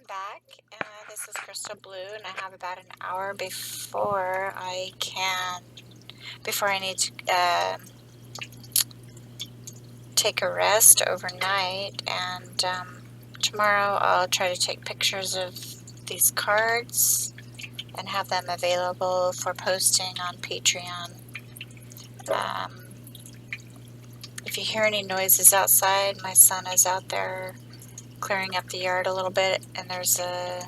back. This is Crystal Blue, and I have about an hour before I need to take a rest overnight. And tomorrow I'll try to take pictures of these cards and have them available for posting on Patreon. If you hear any noises outside, my son is out there clearing up the yard a little bit, and there's a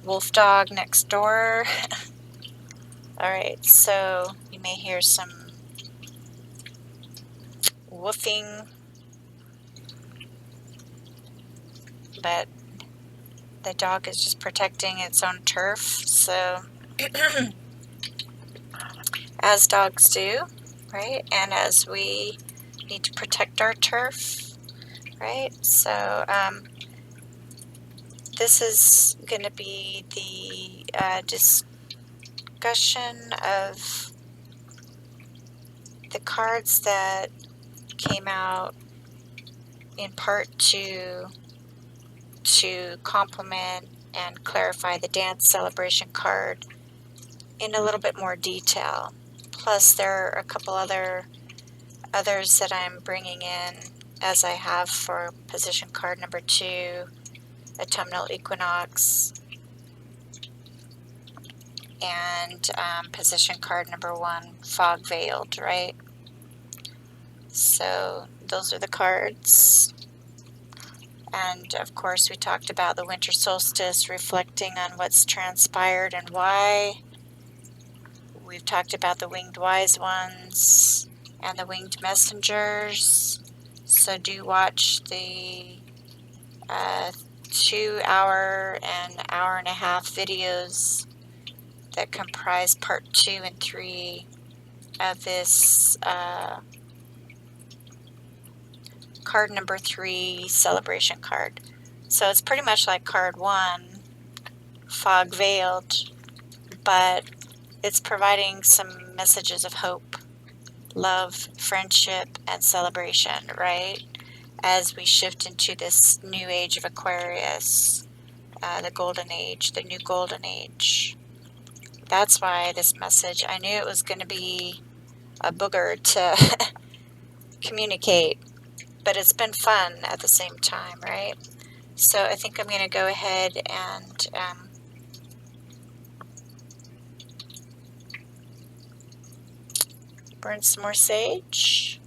wolf dog next door. Alright, so you may hear some woofing, but the dog is just protecting its own turf, so as dogs do, right? And as we need to protect our turf, right? So this is going to be the discussion of the cards that came out in part two to complement and clarify the dance celebration card in a little bit more detail. Plus there are a couple others that I'm bringing in, as I have for position card number 2, autumnal equinox, and position card number 1, fog veiled, right? So those are the cards. And of course we talked about the winter solstice, reflecting on what's transpired and why. We've talked about the winged wise ones and the winged messengers. So do watch the 2-hour and hour-and-a-half videos that comprise part 2 and 3 of this card number 3 celebration card. So it's pretty much like card 1, fog veiled, but it's providing some messages of hope, love, friendship, and celebration, right? As we shift into this new age of Aquarius, the golden age, the new golden age. That's why this message, I knew it was going to be a booger to communicate, but it's been fun at the same time, right? So I think I'm going to go ahead and burn some more sage.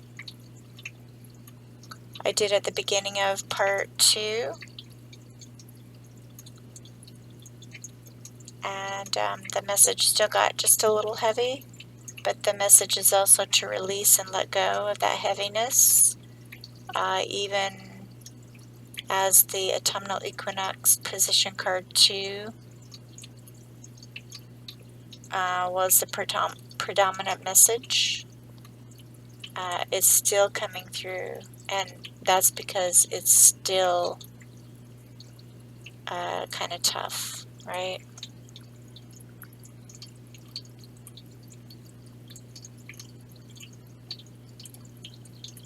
I did at the beginning of part 2. And the message still got just a little heavy, but the message is also to release and let go of that heaviness, even as the autumnal equinox position card 2 was the predominant message. It's still coming through, and that's because it's still kind of tough, right?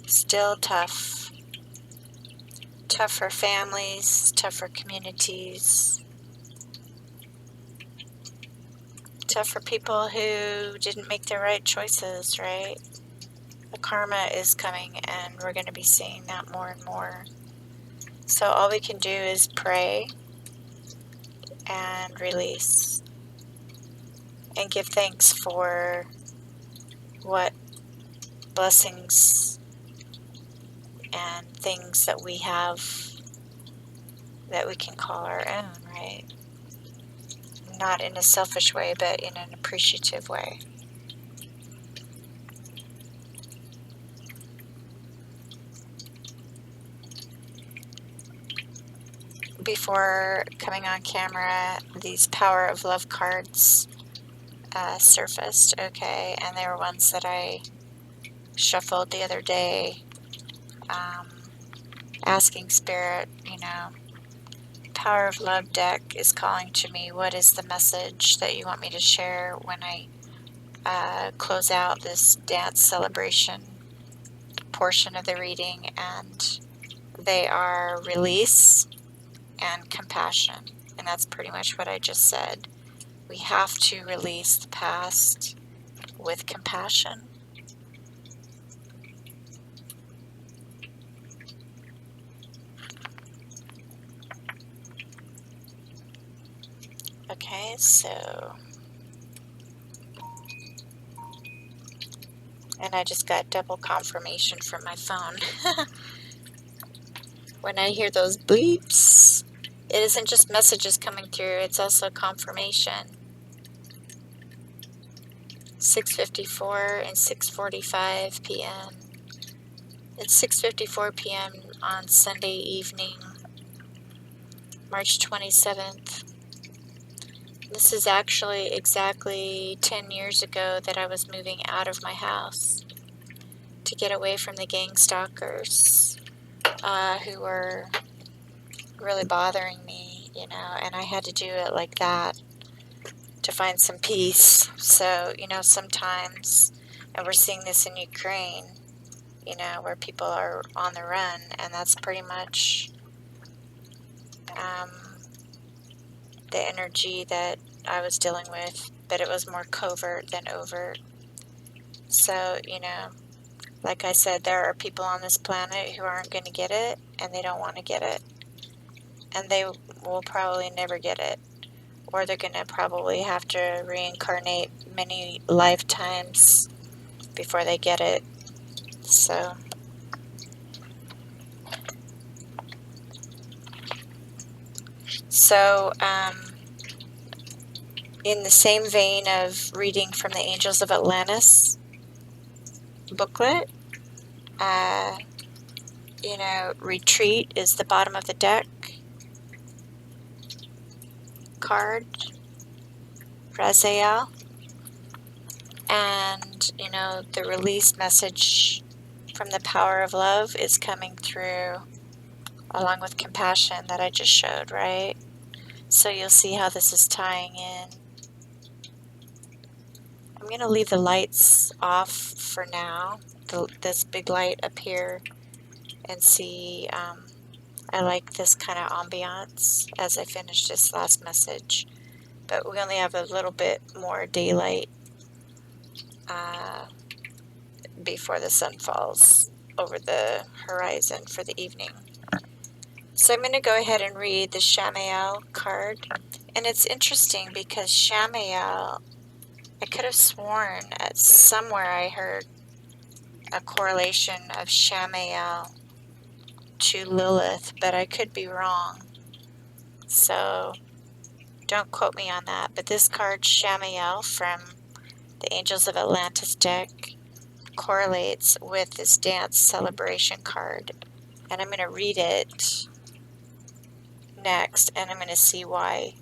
Still tough. Tough for families, tough for communities, tough for people who didn't make the right choices, right? The karma is coming, and we're going to be seeing that more and more. So all we can do is pray and release and give thanks for what blessings and things that we have that we can call our own, right? Not in a selfish way, but in an appreciative way. Before coming on camera, these Power of Love cards surfaced, okay, and they were ones that I shuffled the other day, asking Spirit, Power of Love deck is calling to me. What is the message that you want me to share when I close out this dance celebration portion of the reading? And they are release, and compassion. And that's pretty much what I just said. We have to release the past with compassion. Okay, so, and I just got double confirmation from my phone. When I hear those bleeps, it isn't just messages coming through, it's also confirmation. 6:54 and 6:45 p.m. It's 6:54 p.m. on Sunday evening, March 27th. This is actually exactly 10 years ago that I was moving out of my house to get away from the gang stalkers who were really bothering me, you know, and I had to do it like that to find some peace. So, you know, sometimes, and we're seeing this in Ukraine, you know, where people are on the run, and that's pretty much the energy that I was dealing with, but it was more covert than overt. So, you know, like I said, there are people on this planet who aren't going to get it, and they don't want to get it, and they will probably never get it, or they're going to probably have to reincarnate many lifetimes before they get it. So, in the same vein of reading from the Angels of Atlantis booklet, you know, retreat is the bottom of the deck card, Raziel, and, you know, the release message from the power of love is coming through along with compassion that I just showed, right? So you'll see how this is tying in. I'm going to leave the lights off for now, this big light up here, and see, I like this kind of ambiance as I finish this last message, but we only have a little bit more daylight before the sun falls over the horizon for the evening. So I'm going to go ahead and read the Shamael card, and it's interesting because Shamael, I could have sworn at somewhere I heard a correlation of Shamael to Lilith, but I could be wrong. So don't quote me on that. But this card, Shamael, from the Angels of Atlantis deck, correlates with this dance celebration card. And I'm going to read it next, and I'm going to see why.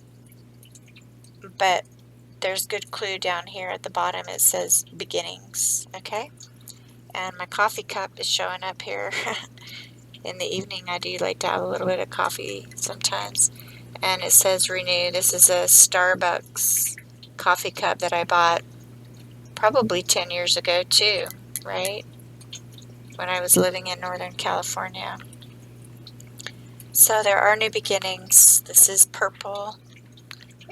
But there's good clue down here at the bottom. It says beginnings, okay? And my coffee cup is showing up here. In the evening, I do like to have a little bit of coffee sometimes. And it says renew. This is a Starbucks coffee cup that I bought probably 10 years ago too, right? When I was living in Northern California. So there are new beginnings. This is purple.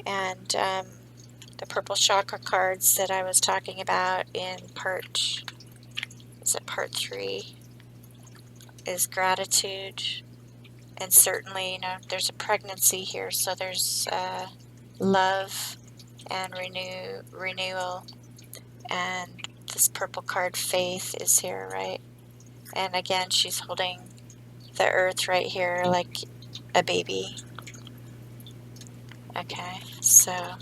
And the purple chakra cards that I was talking about in part 3 is gratitude. And certainly, you know, there's a pregnancy here, so there's love and renewal. And this purple card, faith, is here, right? And again, she's holding the earth right here like a baby. Okay, so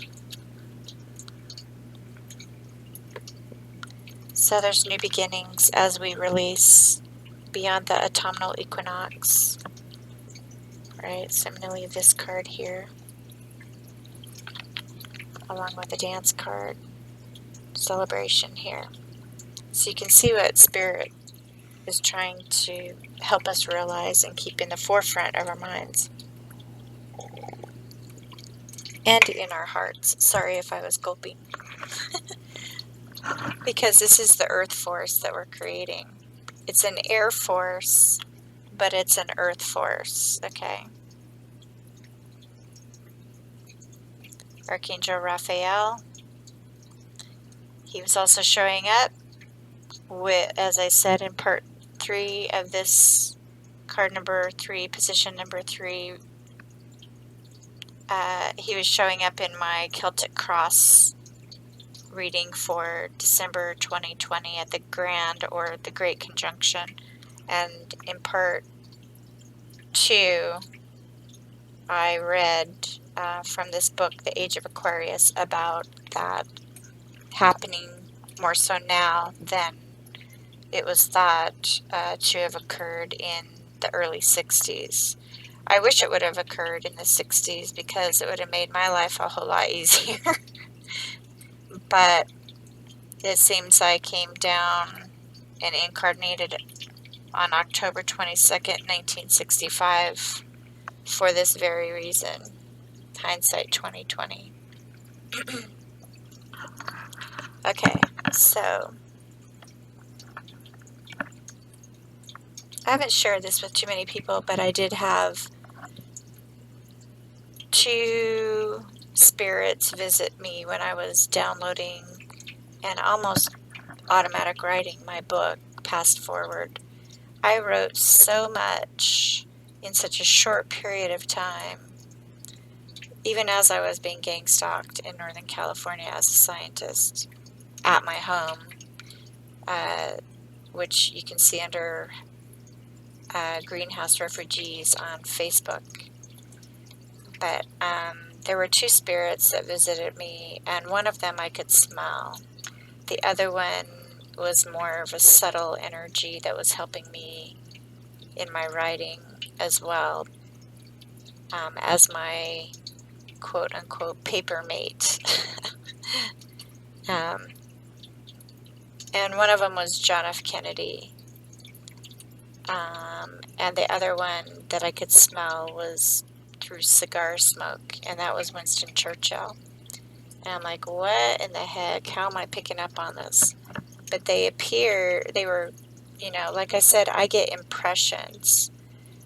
there's new beginnings as we release beyond the autumnal equinox. Right, so I'm going to leave this card here along with the dance card, celebration here. So you can see what Spirit is trying to help us realize and keep in the forefront of our minds and in our hearts. Sorry if I was gulping. Because this is the earth force that we're creating. It's an air force, but it's an earth force, okay? Archangel Raphael. He was also showing up with, as I said in part 3 of this card number 3, position number 3, he was showing up in my Celtic Cross reading for December 2020 at the Grand, or the Great Conjunction. And in part 2, I read from this book, The Age of Aquarius, about that happening more so now than it was thought to have occurred in the early 60s. I wish it would have occurred in the 60s, because it would have made my life a whole lot easier. But it seems I came down and incarnated on October 22nd, 1965 for this very reason. Hindsight 2020. Okay, so I haven't shared this with too many people, but I did have 2 spirits visit me when I was downloading and almost automatic writing my book, Past Forward. I wrote so much in such a short period of time, even as I was being gang stalked in Northern California as a scientist at my home, which you can see under Greenhouse Refugees on Facebook. But there were 2 spirits that visited me, and one of them I could smell. The other one was more of a subtle energy that was helping me in my writing as well, as my quote-unquote paper mate. And one of them was John F. Kennedy. And the other one that I could smell was through cigar smoke, and that was Winston Churchill. And I'm like, what in the heck? How am I picking up on this? But they were, like I said, I get impressions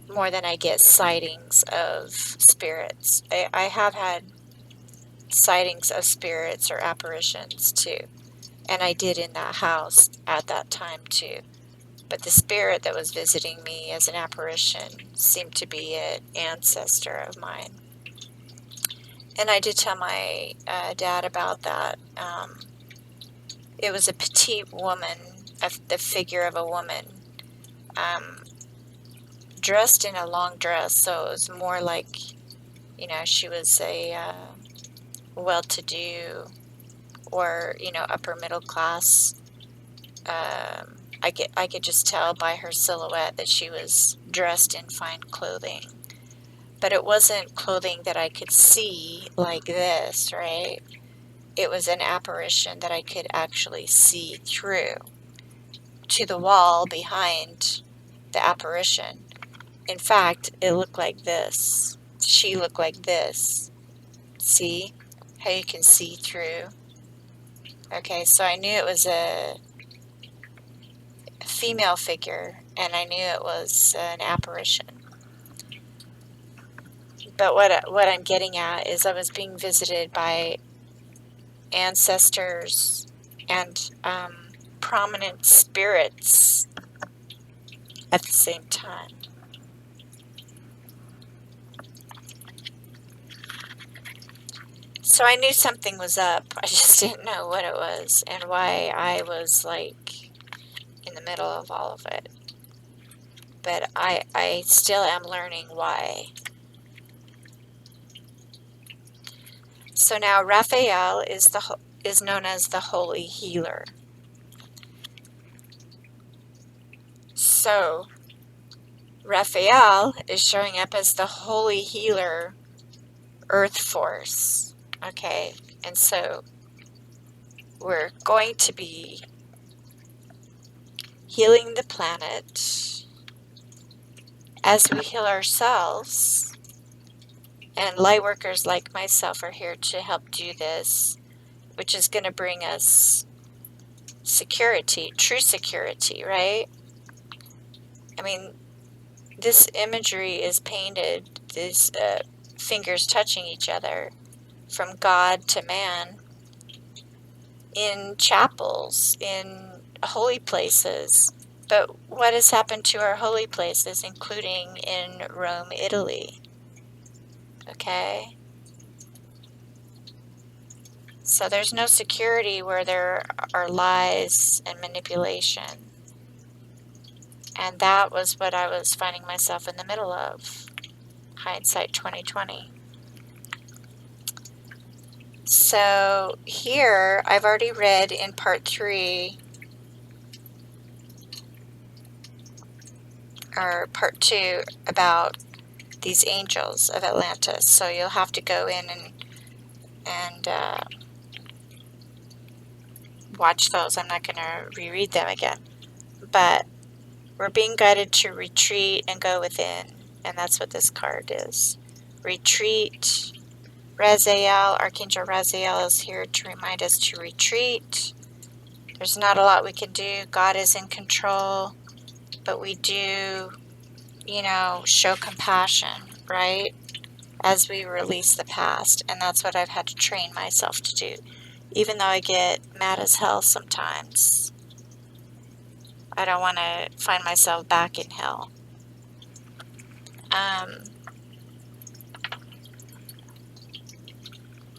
more than I get sightings of spirits. I have had sightings of spirits or apparitions too, and I did in that house at that time too. But the spirit that was visiting me as an apparition seemed to be an ancestor of mine. And I did tell my dad about that. It was a petite woman, the figure of a woman, dressed in a long dress, so it was more like, she was a well-to-do or, upper middle class. I could just tell by her silhouette that she was dressed in fine clothing. But it wasn't clothing that I could see like this, right? It was an apparition that I could actually see through to the wall behind the apparition. In fact, it looked like this. She looked like this. See how you can see through? Okay, so I knew it was a female figure, and I knew it was an apparition. But what I'm getting at is I was being visited by ancestors and prominent spirits at the same time. So I knew something was up. I just didn't know what it was and why I was like in the middle of all of it. But I still am learning why. So now Raphael is known as the Holy Healer. So Raphael is showing up as the Holy Healer Earth Force. Okay, and so we're going to be healing the planet as we heal ourselves. And light workers like myself are here to help do this, which is going to bring us security, true security, right? I mean, this imagery is painted, these fingers touching each other, from God to man in chapels, in holy places. But what has happened to our holy places, including in Rome, Italy? Okay? So there's no security where there are lies and manipulation. And that was what I was finding myself in the middle of. Hindsight 2020. So here, I've already read in part 3, or part 2, about these angels of Atlantis. So you'll have to go in and watch those. I'm not going to reread them again. But we're being guided to retreat and go within. And that's what this card is. Retreat. Raziel, Archangel Raziel is here to remind us to retreat. There's not a lot we can do. God is in control. But we do, show compassion, right? As we release the past. And that's what I've had to train myself to do. Even though I get mad as hell sometimes, I don't want to find myself back in hell.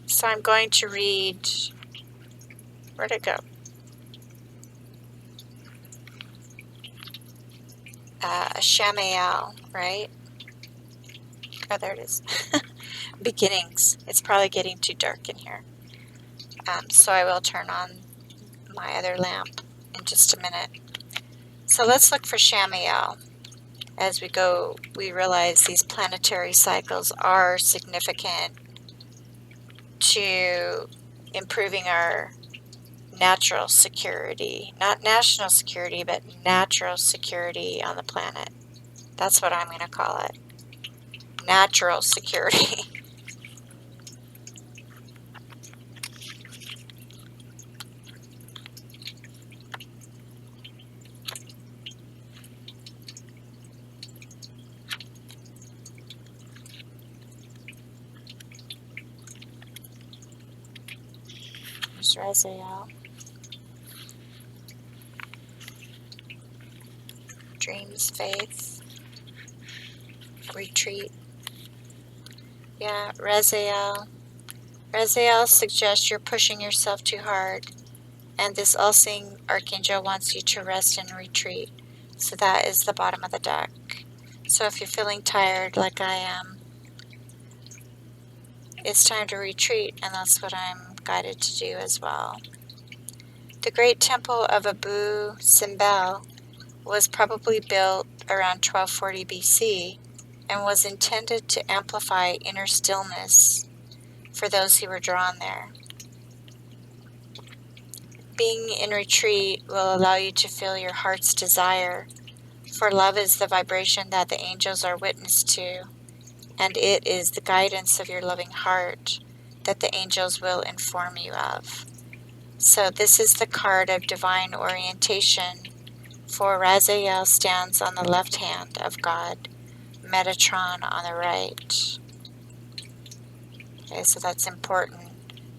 So I'm going to read, where'd it go? Shamael, right? Oh, there it is. Beginnings. It's probably getting too dark in here. So I will turn on my other lamp in just a minute. So let's look for Shamael. As we go, we realize these planetary cycles are significant to improving our natural security. Not national security, but natural security on the planet. That's what I'm going to call it. Natural security. There's Raziel. Dreams, faith, retreat. Yeah, Raziel. Raziel suggests you're pushing yourself too hard, and this all-seeing Archangel wants you to rest and retreat. So that is the bottom of the deck. So if you're feeling tired like I am, it's time to retreat, and that's what I'm guided to do as well. The great temple of Abu Simbel was probably built around 1240 BC and was intended to amplify inner stillness for those who were drawn there. Being in retreat will allow you to feel your heart's desire, for love is the vibration that the angels are witness to, and it is the guidance of your loving heart that the angels will inform you of. So this is the card of divine orientation, for Raziel stands on the left hand of God, Metatron on the right. Okay, so that's important.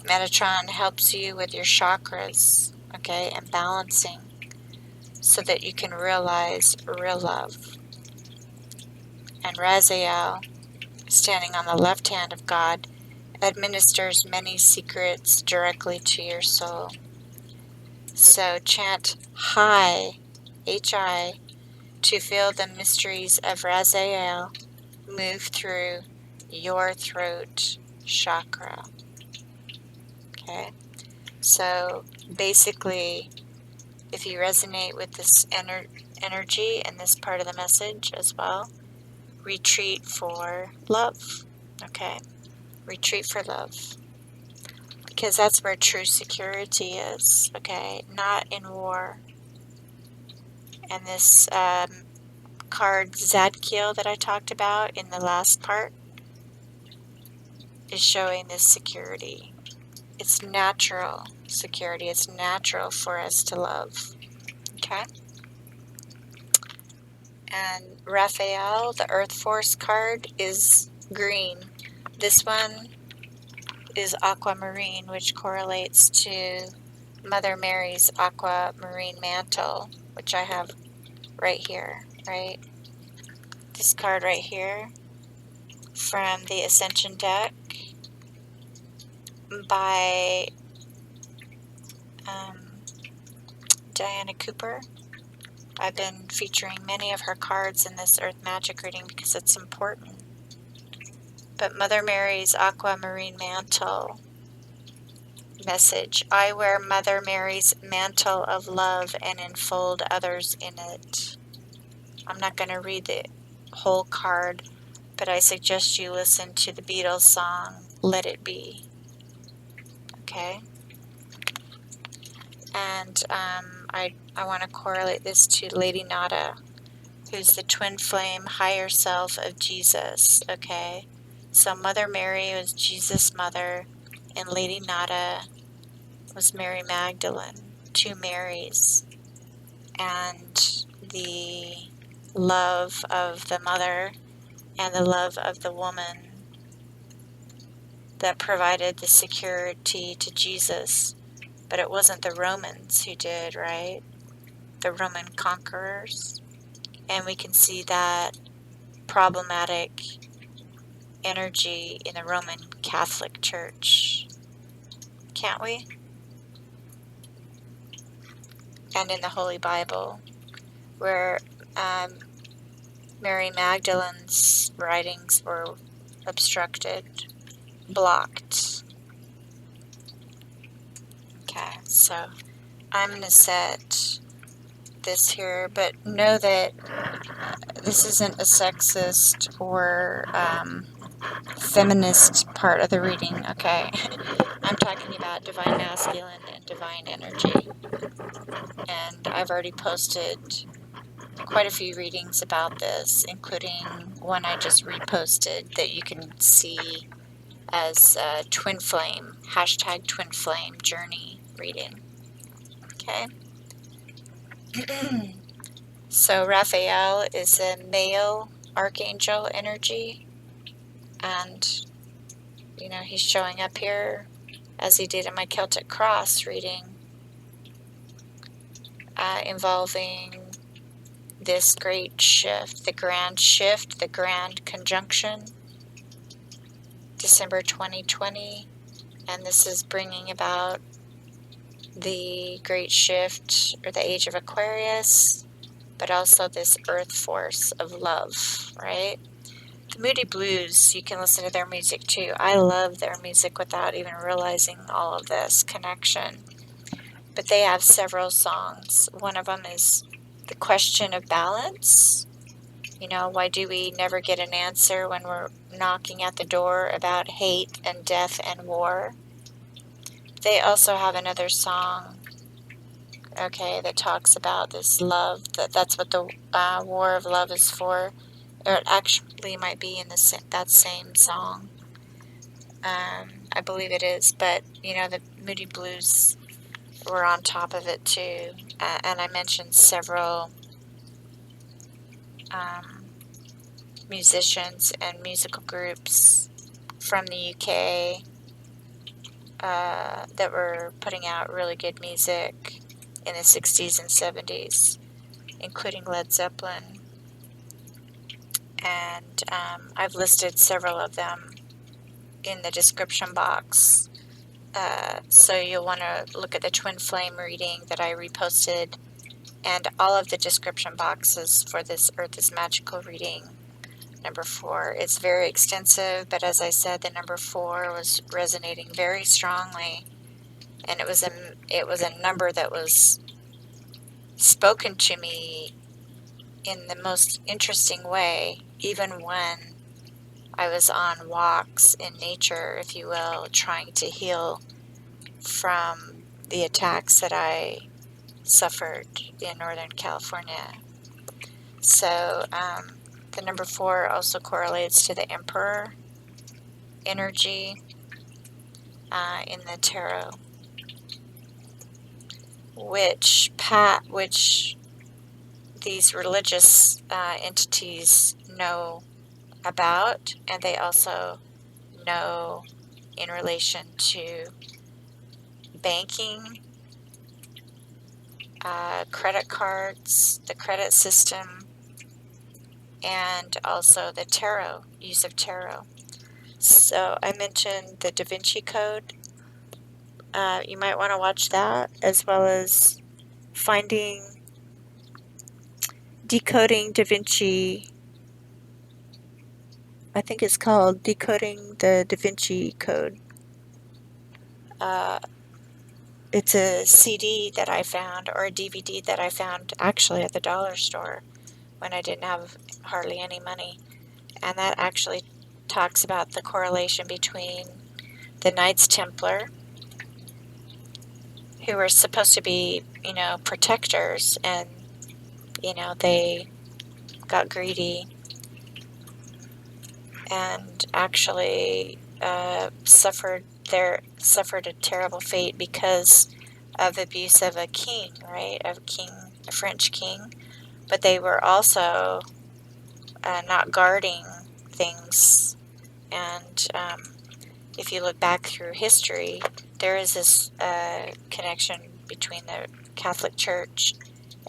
Metatron helps you with your chakras, okay, and balancing so that you can realize real love. And Raziel, standing on the left hand of God, administers many secrets directly to your soul. So chant Hi, H-I, to feel the mysteries of Raziel move through your throat chakra. Okay, so basically, if you resonate with this energy and this part of the message as well, retreat for love. Okay, retreat for love. Because that's where true security is, okay? Not in war. And this card, Zadkiel, that I talked about in the last part, is showing this security. It's natural security. It's natural for us to love, okay? And Raphael, the Earth Force card, is green. This one is aquamarine, which correlates to Mother Mary's aquamarine mantle, which I have right here, right? This card right here from the Ascension deck by Diana Cooper. I've been featuring many of her cards in this Earth Magic reading because it's important. But Mother Mary's aquamarine mantle message. I wear Mother Mary's mantle of love and enfold others in it. I'm not going to read the whole card, but I suggest you listen to the Beatles song, Let It Be. Okay? And I want to correlate this to Lady Nada, who's the twin flame higher self of Jesus. Okay? So Mother Mary was Jesus' mother, and Lady Nada was Mary Magdalene, two Marys. And the love of the mother and the love of the woman that provided the security to Jesus. But it wasn't the Romans who did, right? The Roman conquerors. And we can see that problematic energy in the Roman Catholic Church, can't we? And in the Holy Bible, where Mary Magdalene's writings were obstructed, blocked. Okay, so I'm going to set this here, but know that this isn't a sexist or feminist part of the reading, okay? I'm talking about divine masculine and divine energy. And I've already posted quite a few readings about this, including one I just reposted that you can see as twin flame, hashtag twin flame journey reading. Okay. So Raphael is a male archangel energy, and you know, he's showing up here as he did in my Celtic Cross reading, involving this great shift, the grand conjunction, December 2020, and this is bringing about the great shift, or the age of Aquarius, but also this earth force of love, right? The Moody Blues, you can listen to their music too. I love their music without even realizing all of this connection. But they have several songs. One of them is The Question of Balance. You know, why do we never get an answer when we're knocking at the door about hate and death and war? They also have another song, okay, that talks about this love, that's what the war of love is for. Or it actually might be in that same song. I believe it is, but you know, the Moody Blues were on top of it too. And I mentioned several musicians and musical groups from the UK that were putting out really good music in the 60s and 70s, including Led Zeppelin. And I've listed several of them in the description box. So you'll want to look at the Twin Flame reading that I reposted, and all of the description boxes for this Earth is Magical reading, number 4. It's very extensive, but as I said, the number 4 was resonating very strongly, and it was a number that was spoken to me in the most interesting way, even when I was on walks in nature, if you will, trying to heal from the attacks that I suffered in Northern California. So the number 4 also correlates to the Emperor energy in the tarot, which these religious entities know about, and they also know in relation to banking, credit cards, the credit system, and also the tarot, use of tarot. So I mentioned the Da Vinci Code. You might want to watch that, as well as decoding Da Vinci. I think it's called Decoding the Da Vinci Code. It's a CD that I found, or a DVD that I found actually at the dollar store when I didn't have hardly any money. And that actually talks about the correlation between the Knights Templar, who were supposed to be, protectors, and, they got greedy and actually suffered a terrible fate because of abuse of a king, right? A French king. But they were also not guarding things. And if you look back through history, there is this connection between the Catholic Church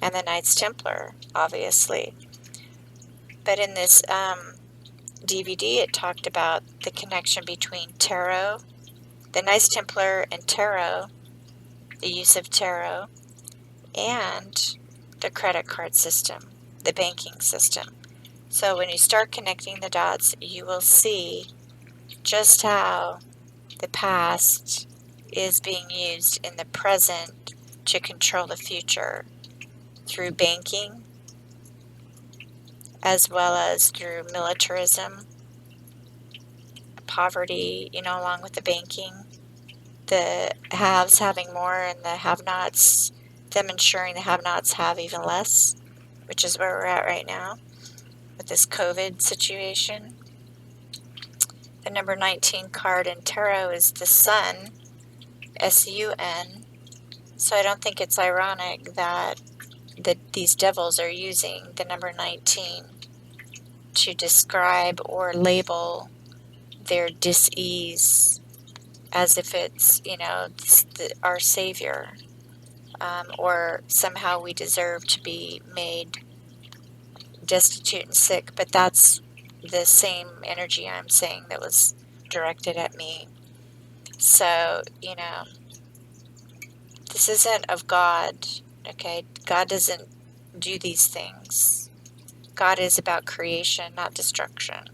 and the Knights Templar, obviously. But in this DVD, it talked about the connection between tarot, the Knights Templar, and tarot, the use of tarot, and the credit card system, the banking system. So when you start connecting the dots, you will see just how the past is being used in the present to control the future through banking, as well as through militarism, poverty, along with the banking, the haves having more and the have-nots, them ensuring the have-nots have even less, which is where we're at right now with this COVID situation. The number 19 card in tarot is the Sun, S-U-N. So I don't think it's ironic that these devils are using the number 19 to describe or label their dis-ease as if it's, our savior, or somehow we deserve to be made destitute and sick. But that's the same energy I'm saying that was directed at me. So, this isn't of God, okay? God doesn't do these things. God is about creation, not destruction.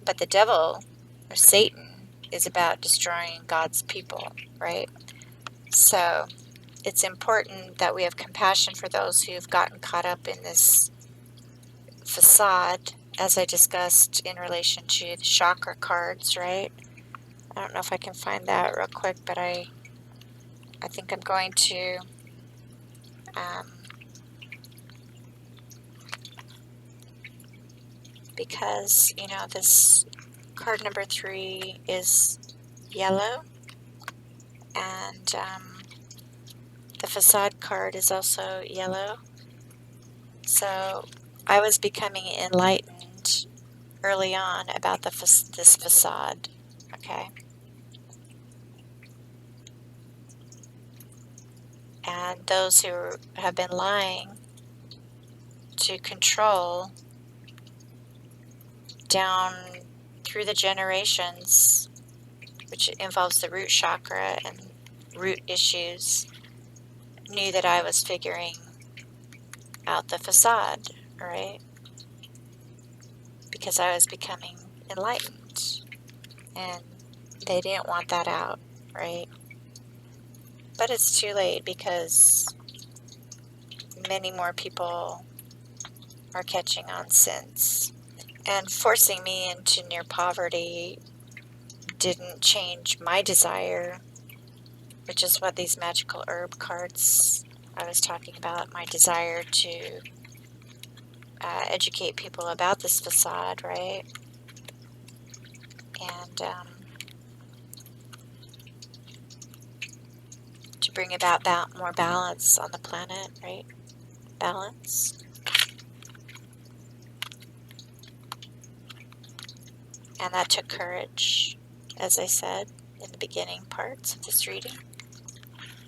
But the devil, or Satan, is about destroying God's people, right? So it's important that we have compassion for those who have gotten caught up in this facade, as I discussed in relation to the chakra cards, right? I don't know if I can find that real quick, but I think I'm going to because, this card number 3 is yellow, and the facade card is also yellow. So I was becoming enlightened early on about this facade, okay? And those who have been lying to control down through the generations, which involves the root chakra and root issues, knew that I was figuring out the facade, right? Because I was becoming enlightened, and they didn't want that out, right? But it's too late because many more people are catching on since. And forcing me into near poverty didn't change my desire, which is what these magical herb cards I was talking about, my desire to educate people about this facade, right? And to bring about more balance on the planet, right? Balance. And that took courage. as I said in the beginning parts of this reading.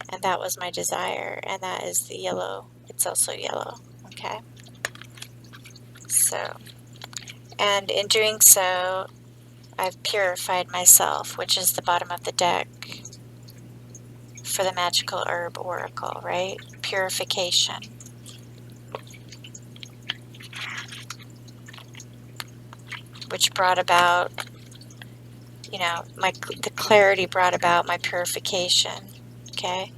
And that was my desire, and that is the yellow. It's also yellow, okay? So, and in doing so, I've purified myself, which is the bottom of the deck for the Magical Herb Oracle, right? Purification. Which brought about, you know, the clarity brought about my purification, okay?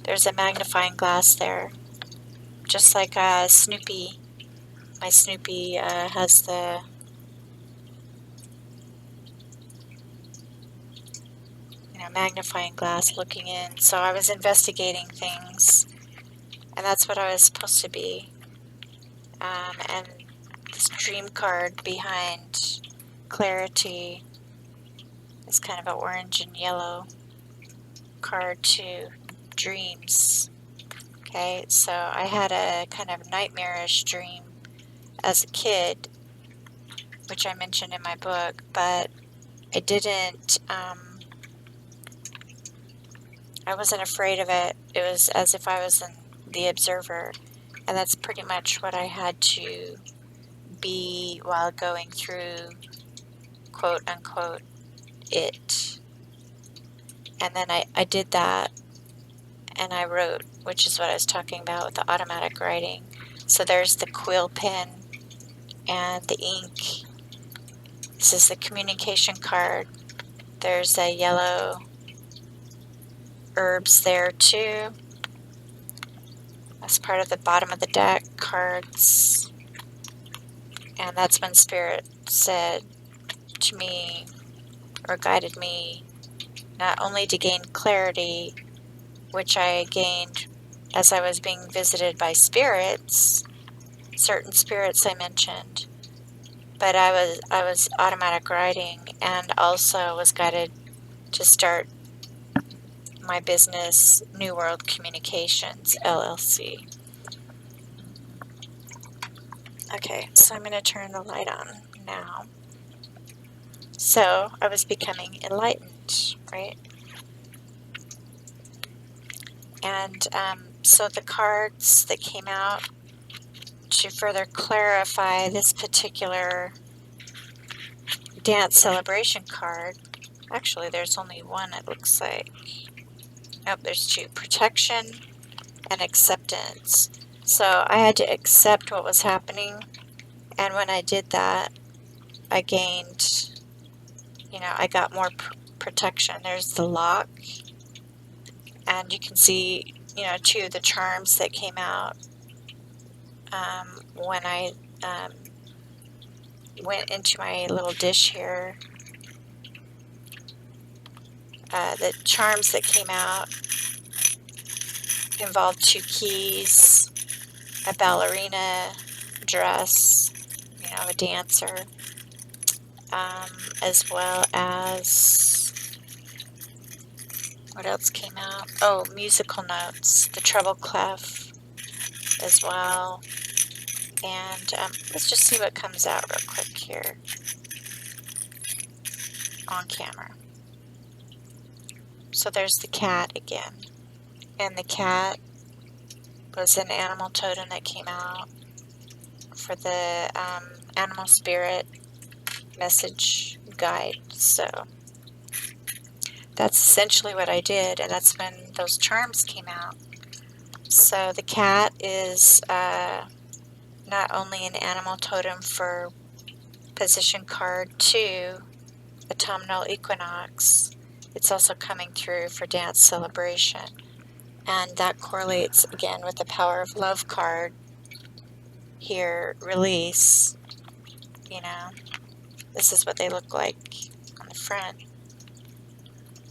There's a magnifying glass there, just like Snoopy. My Snoopy has the, you know, magnifying glass looking in. So I was investigating things, and that's what I was supposed to be. And this dream card behind clarity is kind of an orange and yellow card to dreams. Okay, so I had a kind of nightmarish dream as a kid, which I mentioned in my book, but I didn't, I wasn't afraid of it. It was as if I was the observer, and that's pretty much what I had to be while going through, quote unquote, it. And then I did that, and I wrote, which is what I was talking about with the automatic writing. So there's the quill pen and the ink. This is the communication card. There's a yellow herbs there too. That's part of the bottom of the deck cards. And that's when Spirit said to me, or guided me, not only to gain clarity, which I gained as I was being visited by spirits, certain spirits I mentioned, but I was automatic writing, and also was guided to start my business, New World Communications, LLC. Okay, so I'm going to turn the light on now. So I was becoming enlightened, right? And so the cards that came out to further clarify this particular dance celebration card, actually there's only one, it looks like. Nope, there's two: protection and acceptance. So I had to accept what was happening, and when I did that, I gained, you know, I got more protection. There's the lock, and you can see, you know, too, the charms that came out when I went into my little dish here. The charms that came out involved 2 keys, a ballerina dress, you know, a dancer, as well as, what else came out? Oh, musical notes, the treble clef as well. And let's just see what comes out real quick here on camera. So there's the cat again. And the cat was an animal totem that came out for the animal spirit message guide. So that's essentially what I did, and that's when those charms came out. So the cat is not only an animal totem for position card 2, autumnal equinox, it's also coming through for dance celebration. And that correlates again with the power of love card here, release. You know, this is what they look like on the front.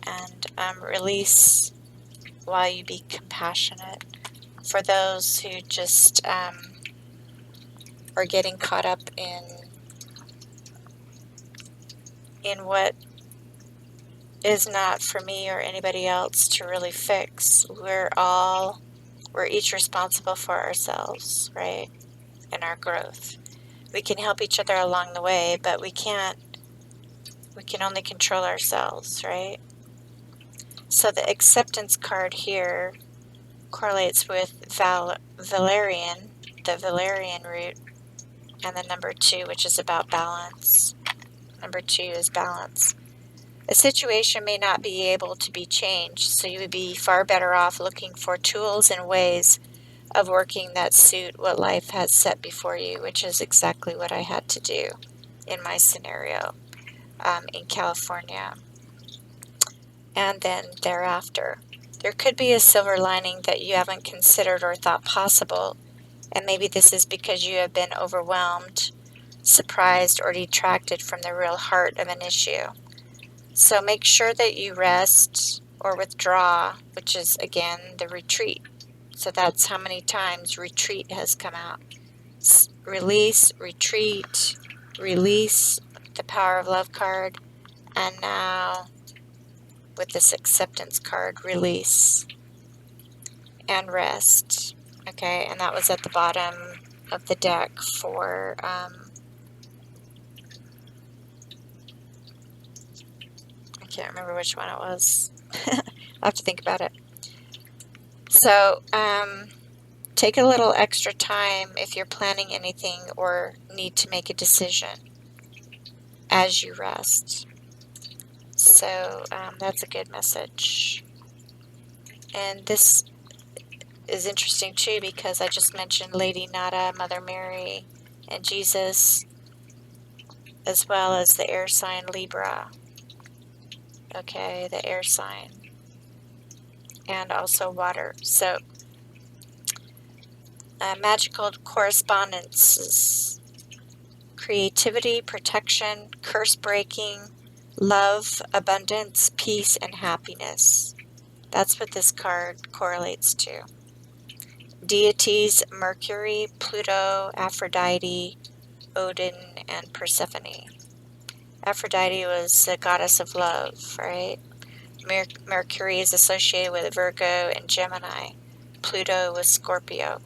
And release while you be compassionate. For those who just are getting caught up in what is not for me or anybody else to really fix. We're each responsible for ourselves, right? And our growth. We can help each other along the way, but we can't We can only control ourselves, right? So the acceptance card here correlates with Valerian, the Valerian root, and the number 2, which is about balance. Number 2 is balance. A situation may not be able to be changed, so you would be far better off looking for tools and ways of working that suit what life has set before you, which is exactly what I had to do in my scenario in California. And then thereafter, there could be a silver lining that you haven't considered or thought possible, and maybe this is because you have been overwhelmed, surprised, or detracted from the real heart of an issue. So make sure that you rest or withdraw, which is, again, the retreat. So that's how many times retreat has come out. Release, retreat, release, the power of love card, and now with this acceptance card, release and rest. Okay, and that was at the bottom of the deck for I can't remember which one it was. I'll have to think about it. So take a little extra time if you're planning anything or need to make a decision as you rest. So that's a good message. And this is interesting too because I just mentioned Lady Nada, Mother Mary, and Jesus, as well as the air sign Libra. Okay, the air sign. And also water. So magical correspondences. Creativity, protection, curse breaking, love, abundance, peace, and happiness. That's what this card correlates to. Deities, Mercury, Pluto, Aphrodite, Odin, and Persephone. Aphrodite was the goddess of love, right? Mercury is associated with Virgo and Gemini. Pluto was Scorpio.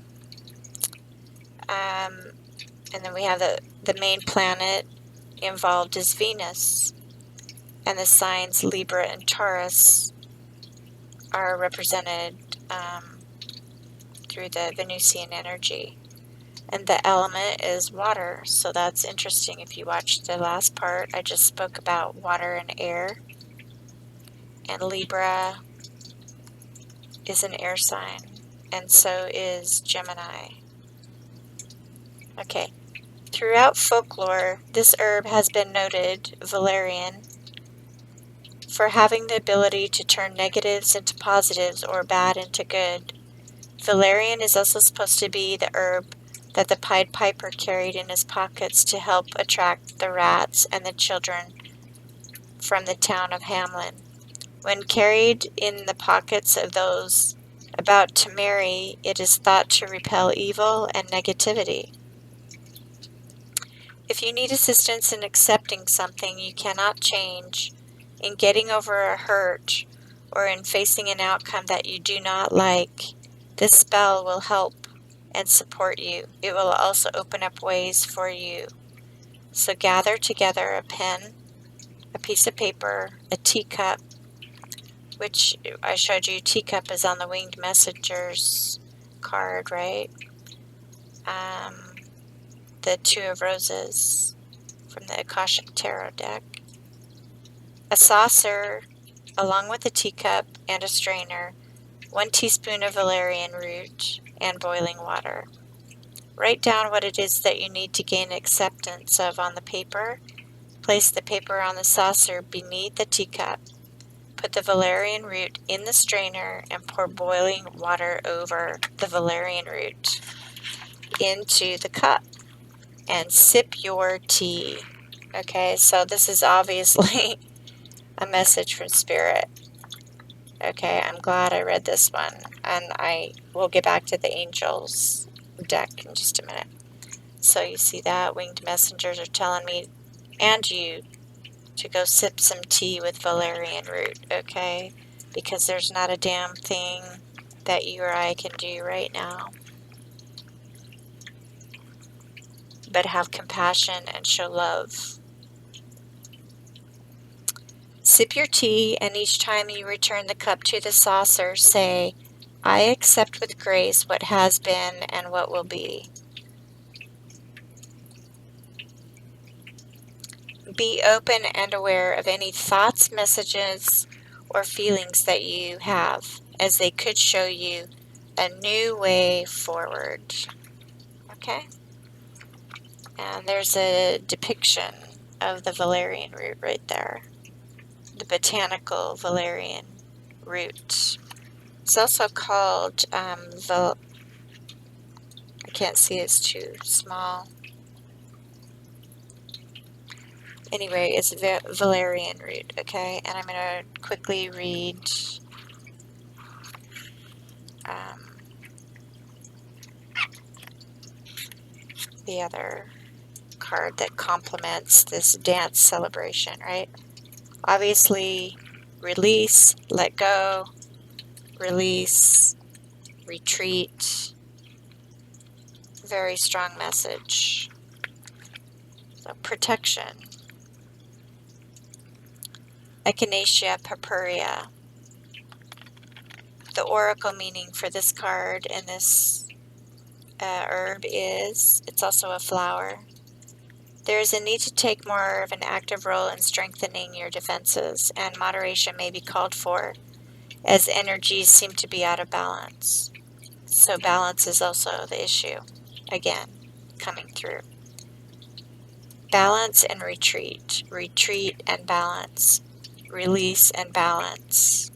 And then we have the main planet involved is Venus. And the signs Libra and Taurus are represented through the Venusian energy. And the element is water, so that's interesting. If you watched the last part, I just spoke about water and air. And Libra is an air sign, and so is Gemini. Okay, throughout folklore, this herb has been noted, valerian, for having the ability to turn negatives into positives or bad into good. Valerian is also supposed to be the herb that the Pied Piper carried in his pockets to help attract the rats and the children from the town of Hamelin. When carried in the pockets of those about to marry, it is thought to repel evil and negativity. If you need assistance in accepting something you cannot change, in getting over a hurt, or in facing an outcome that you do not like, this spell will help and support you. It will also open up ways for you. So gather together a pen, a piece of paper, a teacup, which I showed you. Teacup is on the Winged Messengers card, right? The Two of Roses from the Akashic Tarot deck. A saucer, along with a teacup and a strainer, 1 teaspoon of valerian root, and boiling water. Write down what it is that you need to gain acceptance of on the paper. Place the paper on the saucer beneath the teacup. Put the valerian root in the strainer and pour boiling water over the valerian root into the cup and sip your tea. Okay, so this is obviously a message from Spirit. Okay, I'm glad I read this one, and I will get back to the angels deck in just a minute. So you see that Winged Messengers are telling me and you to go sip some tea with valerian root, okay? Because there's not a damn thing that you or I can do right now but have compassion and show love. Sip your tea, and each time you return the cup to the saucer, say, I accept with grace what has been and what will be. Be open and aware of any thoughts, messages, or feelings that you have, as they could show you a new way forward. Okay? And there's a depiction of the valerian root right there. The botanical valerian root. It's also called, I can't see, it's too small. Anyway, it's valerian root, okay? And I'm going to quickly read the other card that complements this dance celebration, right? Obviously, release, let go, release, retreat. Very strong message. So, protection. Echinacea purpurea. The oracle meaning for this card and this herb is, it's also a flower. There is a need to take more of an active role in strengthening your defenses, and moderation may be called for, as energies seem to be out of balance. So balance is also the issue, again, coming through. Balance and retreat, retreat and balance, release and balance.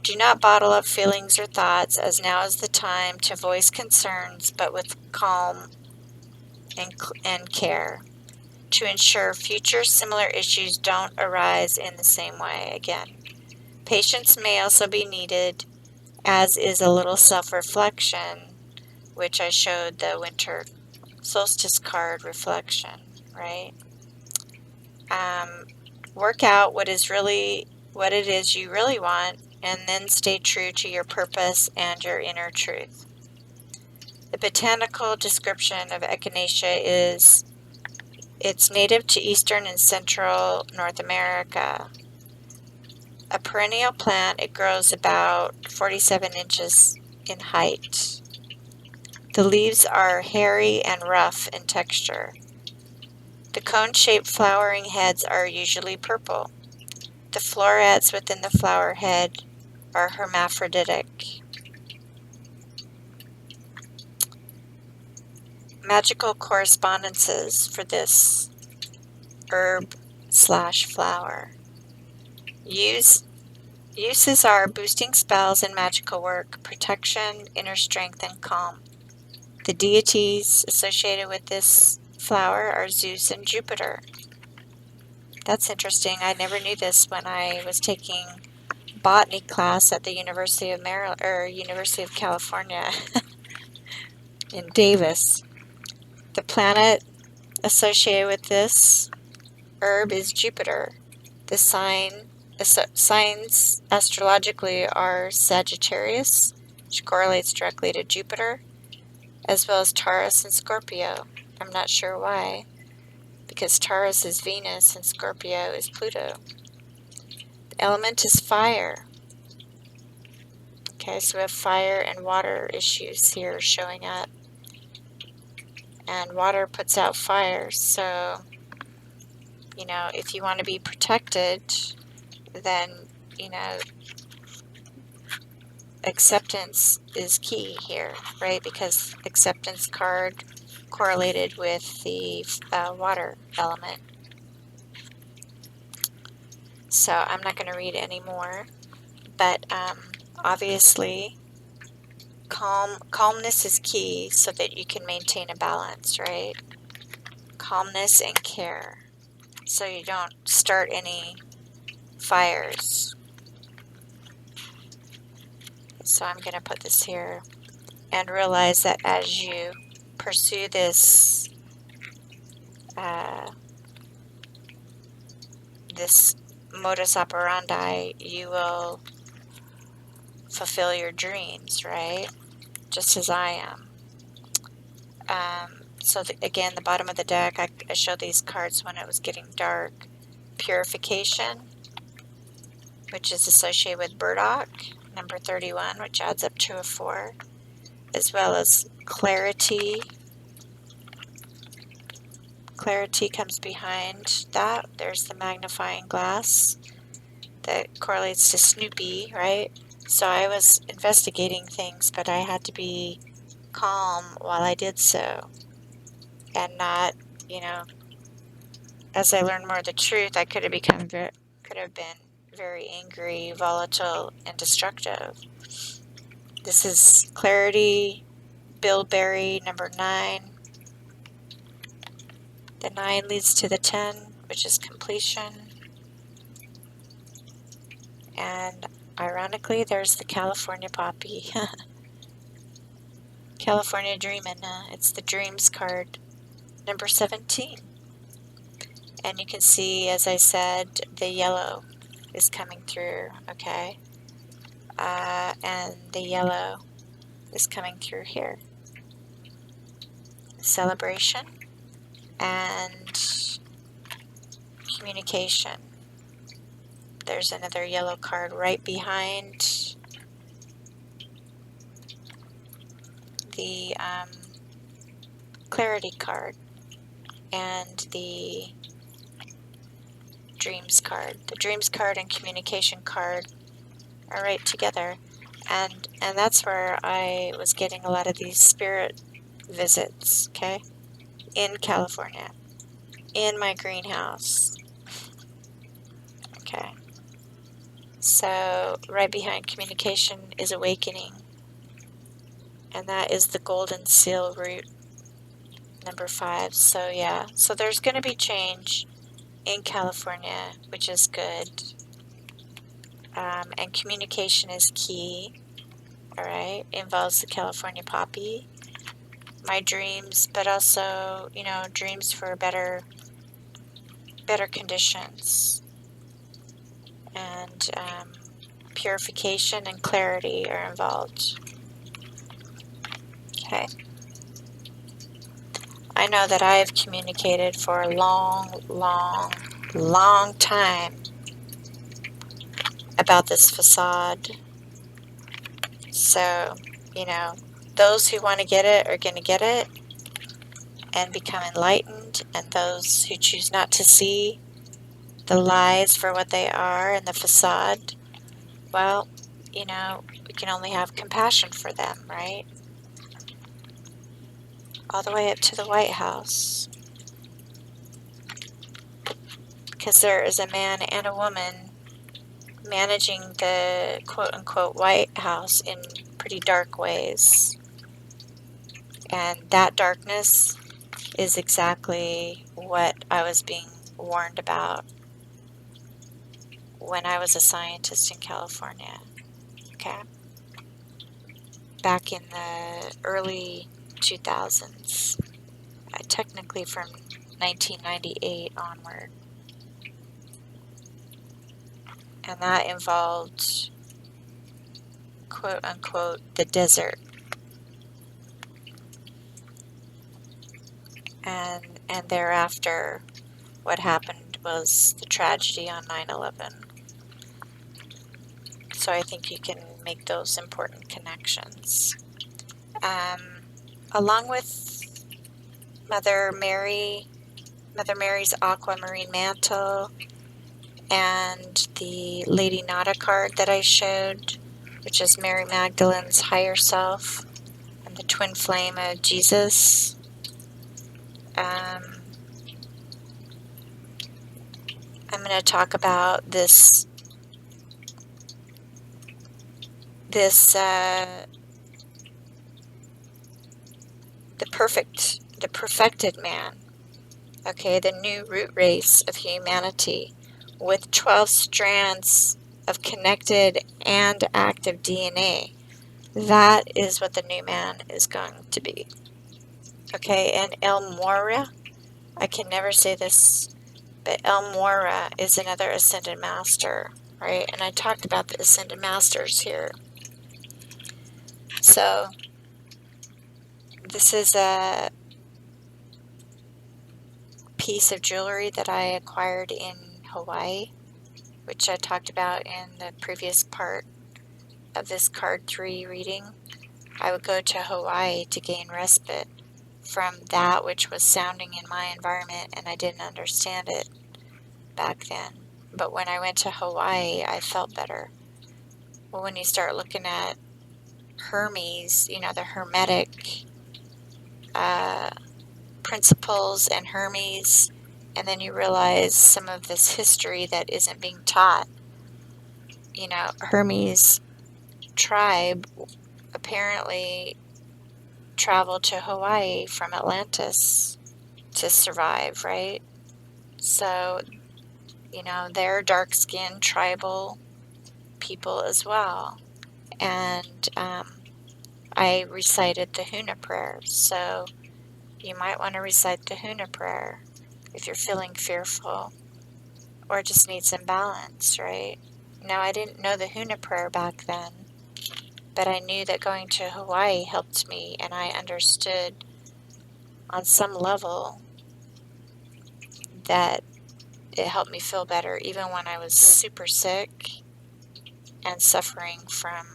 Do not bottle up feelings or thoughts, as now is the time to voice concerns, but with calm and care, to ensure future similar issues don't arise in the same way again. Patience may also be needed, as is a little self-reflection, which I showed the winter solstice card reflection, right? Work out what it is you really want, and then stay true to your purpose and your inner truth. The botanical description of echinacea is it's native to eastern and central North America. A perennial plant, it grows about 47 inches in height. The leaves are hairy and rough in texture. The cone-shaped flowering heads are usually purple. The florets within the flower head are hermaphroditic. Magical correspondences for this herb/flower. Uses are boosting spells and magical work, protection, inner strength, and calm. The deities associated with this flower are Zeus and Jupiter. That's interesting. I never knew this when I was taking botany class at the University of Maryland or University of California in Davis. The planet associated with this herb is Jupiter. The signs astrologically are Sagittarius, which correlates directly to Jupiter, as well as Taurus and Scorpio. I'm not sure why, because Taurus is Venus and Scorpio is Pluto. The element is fire. Okay, so we have fire and water issues here showing up. And water puts out fire, so, if you want to be protected, then, acceptance is key here, right? Because acceptance card correlated with the water element. So I'm not going to read any more, but obviously calmness is key so that you can maintain a balance, right? Calmness and care, so you don't start any fires. So I'm going to put this here and realize that as you pursue this this modus operandi, you will fulfill your dreams, right? Just as I am. So again, the bottom of the deck, I showed these cards when it was getting dark. Purification, which is associated with burdock, number 31, which adds up to a 4, as well as clarity. Clarity comes behind that. There's the magnifying glass that correlates to Snoopy, right? So I was investigating things, but I had to be calm while I did so, and not, you know, as I learned more of the truth, I could have been very angry, volatile, and destructive. This is clarity, bilberry, number 9. The 9 leads to the 10, which is completion. And ironically, there's the California poppy. California dreamin'. It's the dreams card, number 17. And you can see, as I said, the yellow is coming through, okay? And the yellow is coming through here. Celebration and communication. There's another yellow card right behind the clarity card and the dreams card. The dreams card and communication card are right together, and that's where I was getting a lot of these spirit visits, okay, in California, in my greenhouse. Okay, so right behind communication is awakening, and that is the golden seal root, number 5. So yeah, so there's going to be change in California, which is good. And communication is key. All right, involves the California poppy, my dreams, but also, you know, dreams for better conditions, and purification and clarity are involved. Okay. I know that I have communicated for a long, long, long time about this facade. So, you know, those who want to get it are going to get it and become enlightened, and those who choose not to see the lies for what they are and the facade, well, you know, we can only have compassion for them, right? All the way up to the White House. Because there is a man and a woman managing the quote-unquote White House in pretty dark ways. And that darkness is exactly what I was being warned about when I was a scientist in California. Okay. Back in the early 2000s. Technically from 1998 onward. And that involved, quote unquote, the desert. And thereafter, what happened was the tragedy on 9/11. So I think you can make those important connections. Along with Mother Mary's aquamarine mantle, and the Lady Nada card that I showed, which is Mary Magdalene's higher self, and the twin flame of Jesus. I'm going to talk about the perfected man, okay, the new root race of humanity with 12 strands of connected and active DNA. That is what the new man is going to be. Okay, and El Morra, I can never say this, but El Morra is another Ascended Master, right? And I talked about the Ascended Masters here. So, this is a piece of jewelry that I acquired in Hawaii. which I talked about in the previous part of this card 3 reading. I would go to Hawaii to gain respite from that which was sounding in my environment, and I didn't understand it back then. But when I went to Hawaii, I felt better. Well, when you start looking at Hermes, you know, the Hermetic principles and Hermes, and then you realize some of this history that isn't being taught. You know, Hermes tribe apparently traveled to Hawaii from Atlantis to survive, right? So, you know, they're dark-skinned tribal people as well. And I recited the Huna prayer. So you might want to recite the Huna prayer if you're feeling fearful or just need some balance, right? Now, I didn't know the Huna prayer back then, but I knew that going to Hawaii helped me, and I understood on some level that it helped me feel better even when I was super sick and suffering from,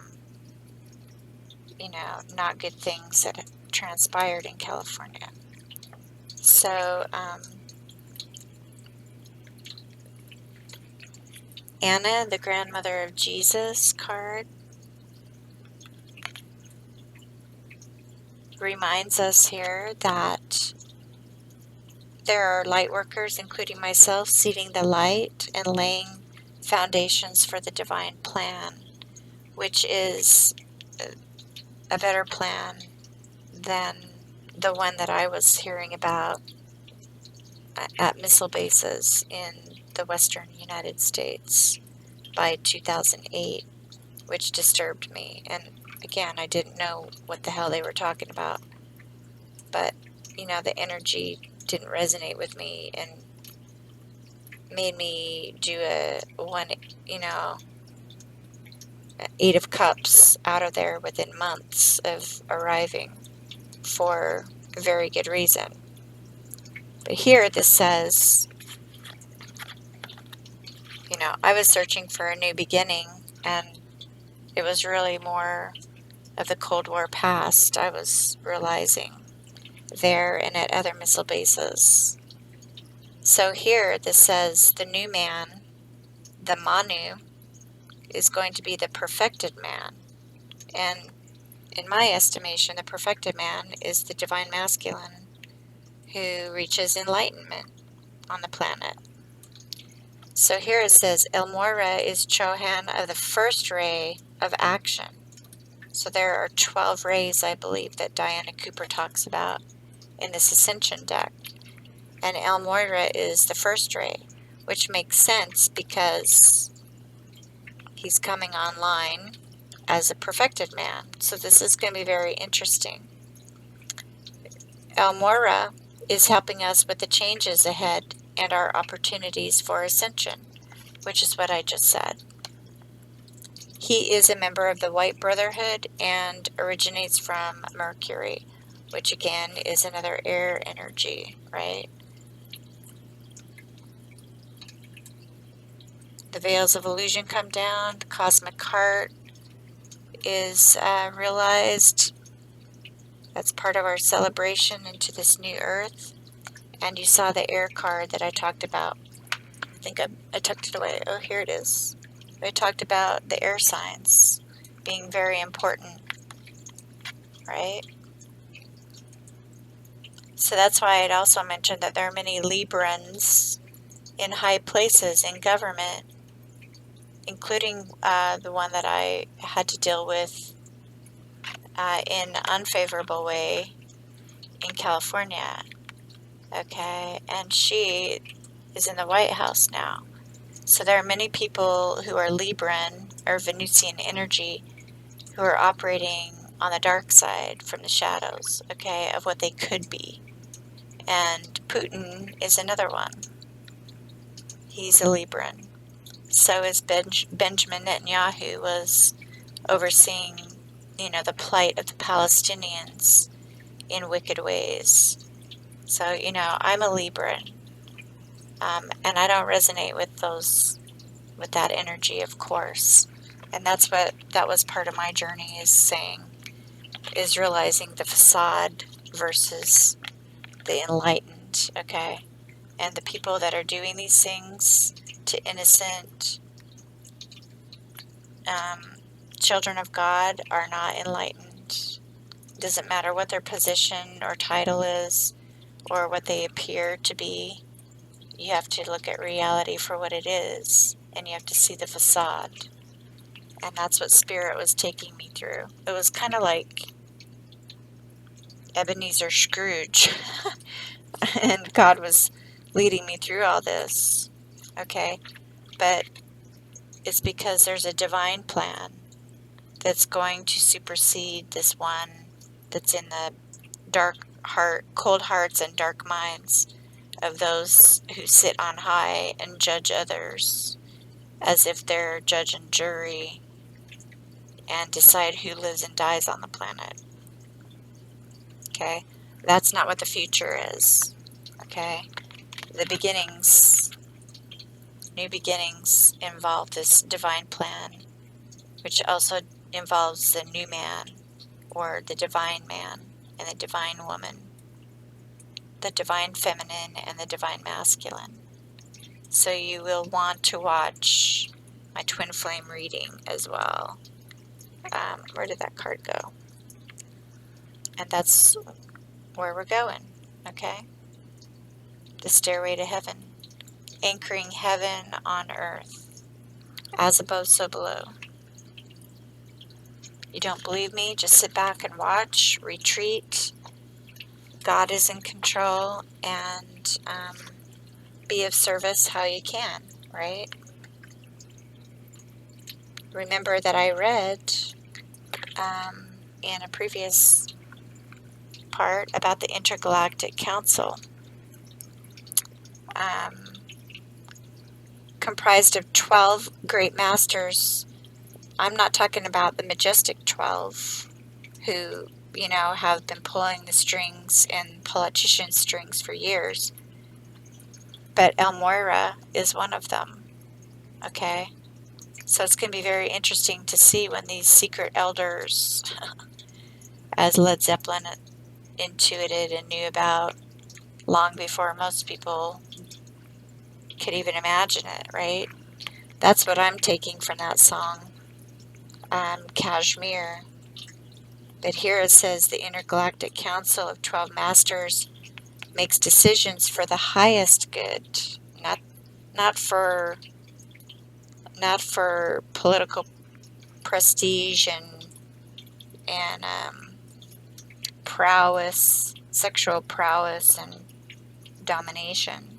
you know, not good things that had transpired in California. So, Anna, the grandmother of Jesus card, reminds us here that there are light workers, including myself, seeding the light and laying foundations for the divine plan, which is a better plan than the one that I was hearing about at missile bases in the western United States by 2008, which disturbed me. And again, I didn't know what the hell they were talking about, but you know, the energy didn't resonate with me and made me do a one, you know, 8 of Cups out of there within months of arriving for a very good reason. But here this says, you know, I was searching for a new beginning, and it was really more of the Cold War past I was realizing there and at other missile bases. So here this says the new man, the Manu, is going to be the perfected man. And in my estimation, the perfected man is the divine masculine who reaches enlightenment on the planet. So here it says El Moira is Chohan of the first ray of action. So there are 12 rays, I believe, that Diana Cooper talks about in this Ascension deck. And El Moira is the first ray, which makes sense because he's coming online as a perfected man. So this is going to be very interesting. El Moira is helping us with the changes ahead and our opportunities for ascension, which is what I just said. He is a member of the White Brotherhood and originates from Mercury, which again is another air energy, right? The veils of illusion come down, the cosmic heart is realized. That's part of our celebration into this new earth. And you saw the air card that I talked about. I think I tucked it away. Oh, here it is. I talked about the air signs being very important, right? So that's why I'd also mentioned that there are many Librans in high places in government, including the one that I had to deal with in an unfavorable way in California. Okay, and she is in the White House now. So there are many people who are Libran or Venusian energy who are operating on the dark side from the shadows, okay, of what they could be. And Putin is another one. He's a Libran. So is Benjamin Netanyahu was overseeing, you know, the plight of the Palestinians in wicked ways. So, you know, I'm a Libran, and I don't resonate with those with that energy, of course. And that was part of my journey, is realizing the facade versus the enlightened, okay? And the people that are doing these things to innocent children of God are not enlightened. Doesn't matter what their position or title is or what they appear to be. You have to look at reality for what it is, and you have to see the facade. And that's what Spirit was taking me through. It was kind of like Ebenezer Scrooge, and God was leading me through all this, okay? But it's because there's a divine plan that's going to supersede this one that's in the cold hearts and dark minds of those who sit on high and judge others as if they're judge and jury and decide who lives and dies on the planet. Okay? That's not what the future is. Okay? The beginnings, new beginnings, involve this divine plan, which also involves the new man, or the divine man and the divine woman, the divine feminine and the divine masculine. So you will want to watch my twin flame reading as well. Where did that card go? And that's where we're going, okay? The stairway to heaven, anchoring heaven on earth, as above, so below. You don't believe me? Just sit back and watch, retreat. God is in control, and be of service how you can, right? Remember that I read in a previous part about the Intergalactic Council, comprised of 12 great masters. I'm not talking about the majestic 12 who, have been pulling the strings and politician strings for years. But El Moira is one of them, okay? So it's going to be very interesting to see when these secret elders, as Led Zeppelin intuited and knew about long before most people could even imagine it, right? That's what I'm taking from that song, Kashmir. But here it says the Intergalactic Council of 12 Masters makes decisions for the highest good, not for political prestige and prowess, sexual prowess and domination.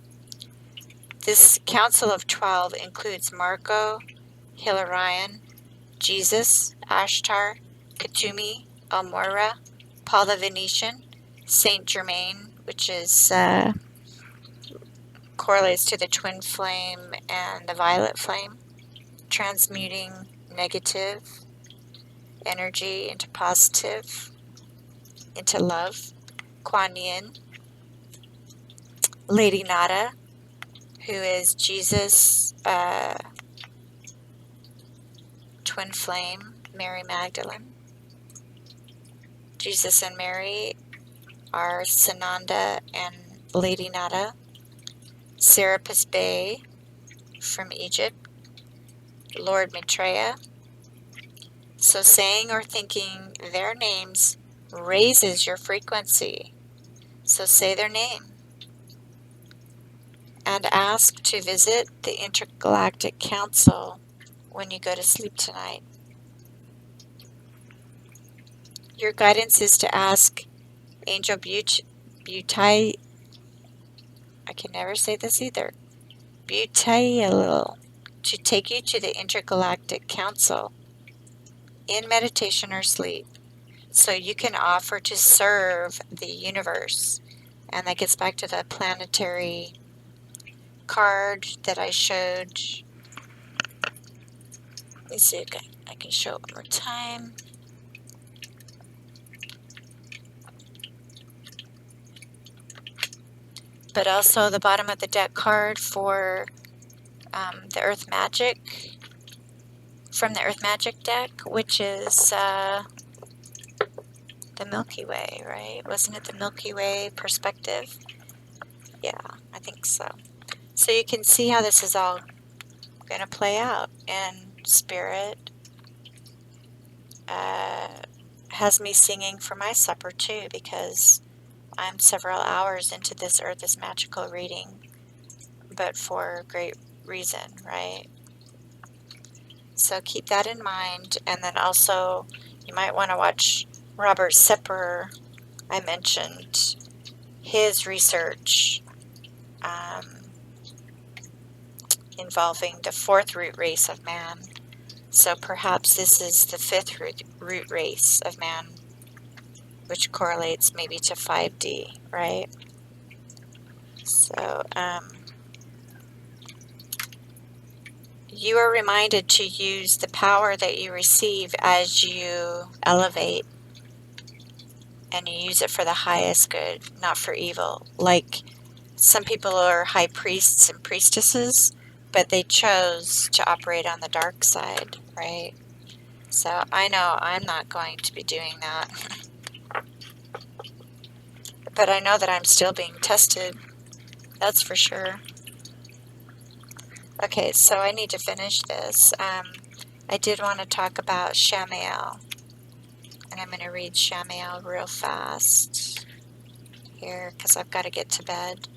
This Council of 12 includes Marco, Hilarion, Jesus, Ashtar, Katumi, Almora, Paul the Venetian, Saint Germain, which is correlates to the twin flame and the violet flame, transmuting negative energy into positive, into love. Kuan Yin, Lady Nada, who is Jesus' twin flame, Mary Magdalene. Jesus and Mary are Sananda and Lady Nada. Serapis Bey from Egypt, Lord Maitreya. So saying or thinking their names raises your frequency. So say their name. And ask to visit the Intergalactic Council when you go to sleep tonight. Your guidance is to ask Angel Butai, I can never say this either, Butail, to take you to the Intergalactic Council in meditation or sleep, so you can offer to serve the universe. And that gets back to the planetary card that I showed. Let me see if I can show it one more time. But also the bottom of the deck card for the Earth Magic, from the Earth Magic deck, which is the Milky Way, right? Wasn't it the Milky Way perspective? Yeah, I think so. So you can see how this is all going to play out. And Spirit has me singing for my supper too, because I'm several hours into this Earth is Magical reading, but for great reason, right? So keep that in mind. And then also, you might want to watch Robert Sepper. I mentioned his research involving the fourth root race of man. So perhaps this is the fifth root race of man, which correlates maybe to 5D, right? So you are reminded to use the power that you receive as you elevate, and you use it for the highest good, not for evil. Like some people are high priests and priestesses, but they chose to operate on the dark side, right? So I know I'm not going to be doing that. But I know that I'm still being tested. That's for sure. Okay, so I need to finish this. I did want to talk about Shamael. And I'm going to read Shamael real fast here because I've got to get to bed.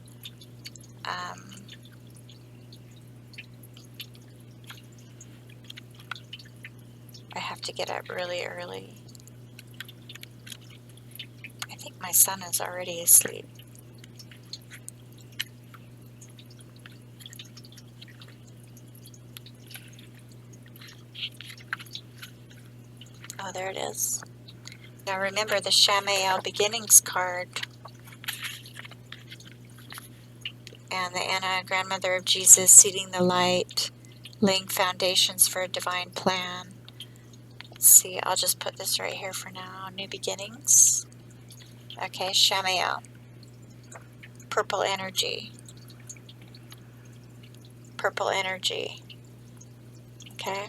I have to get up really early. I think my son is already asleep. Oh, there it is. Now remember the Shamael Beginnings card and the Anna, Grandmother of Jesus, seeding the light, laying foundations for a divine plan. Let's see, I'll just put this right here for now. New beginnings. Okay, Shamael. Purple energy. Purple energy. Okay.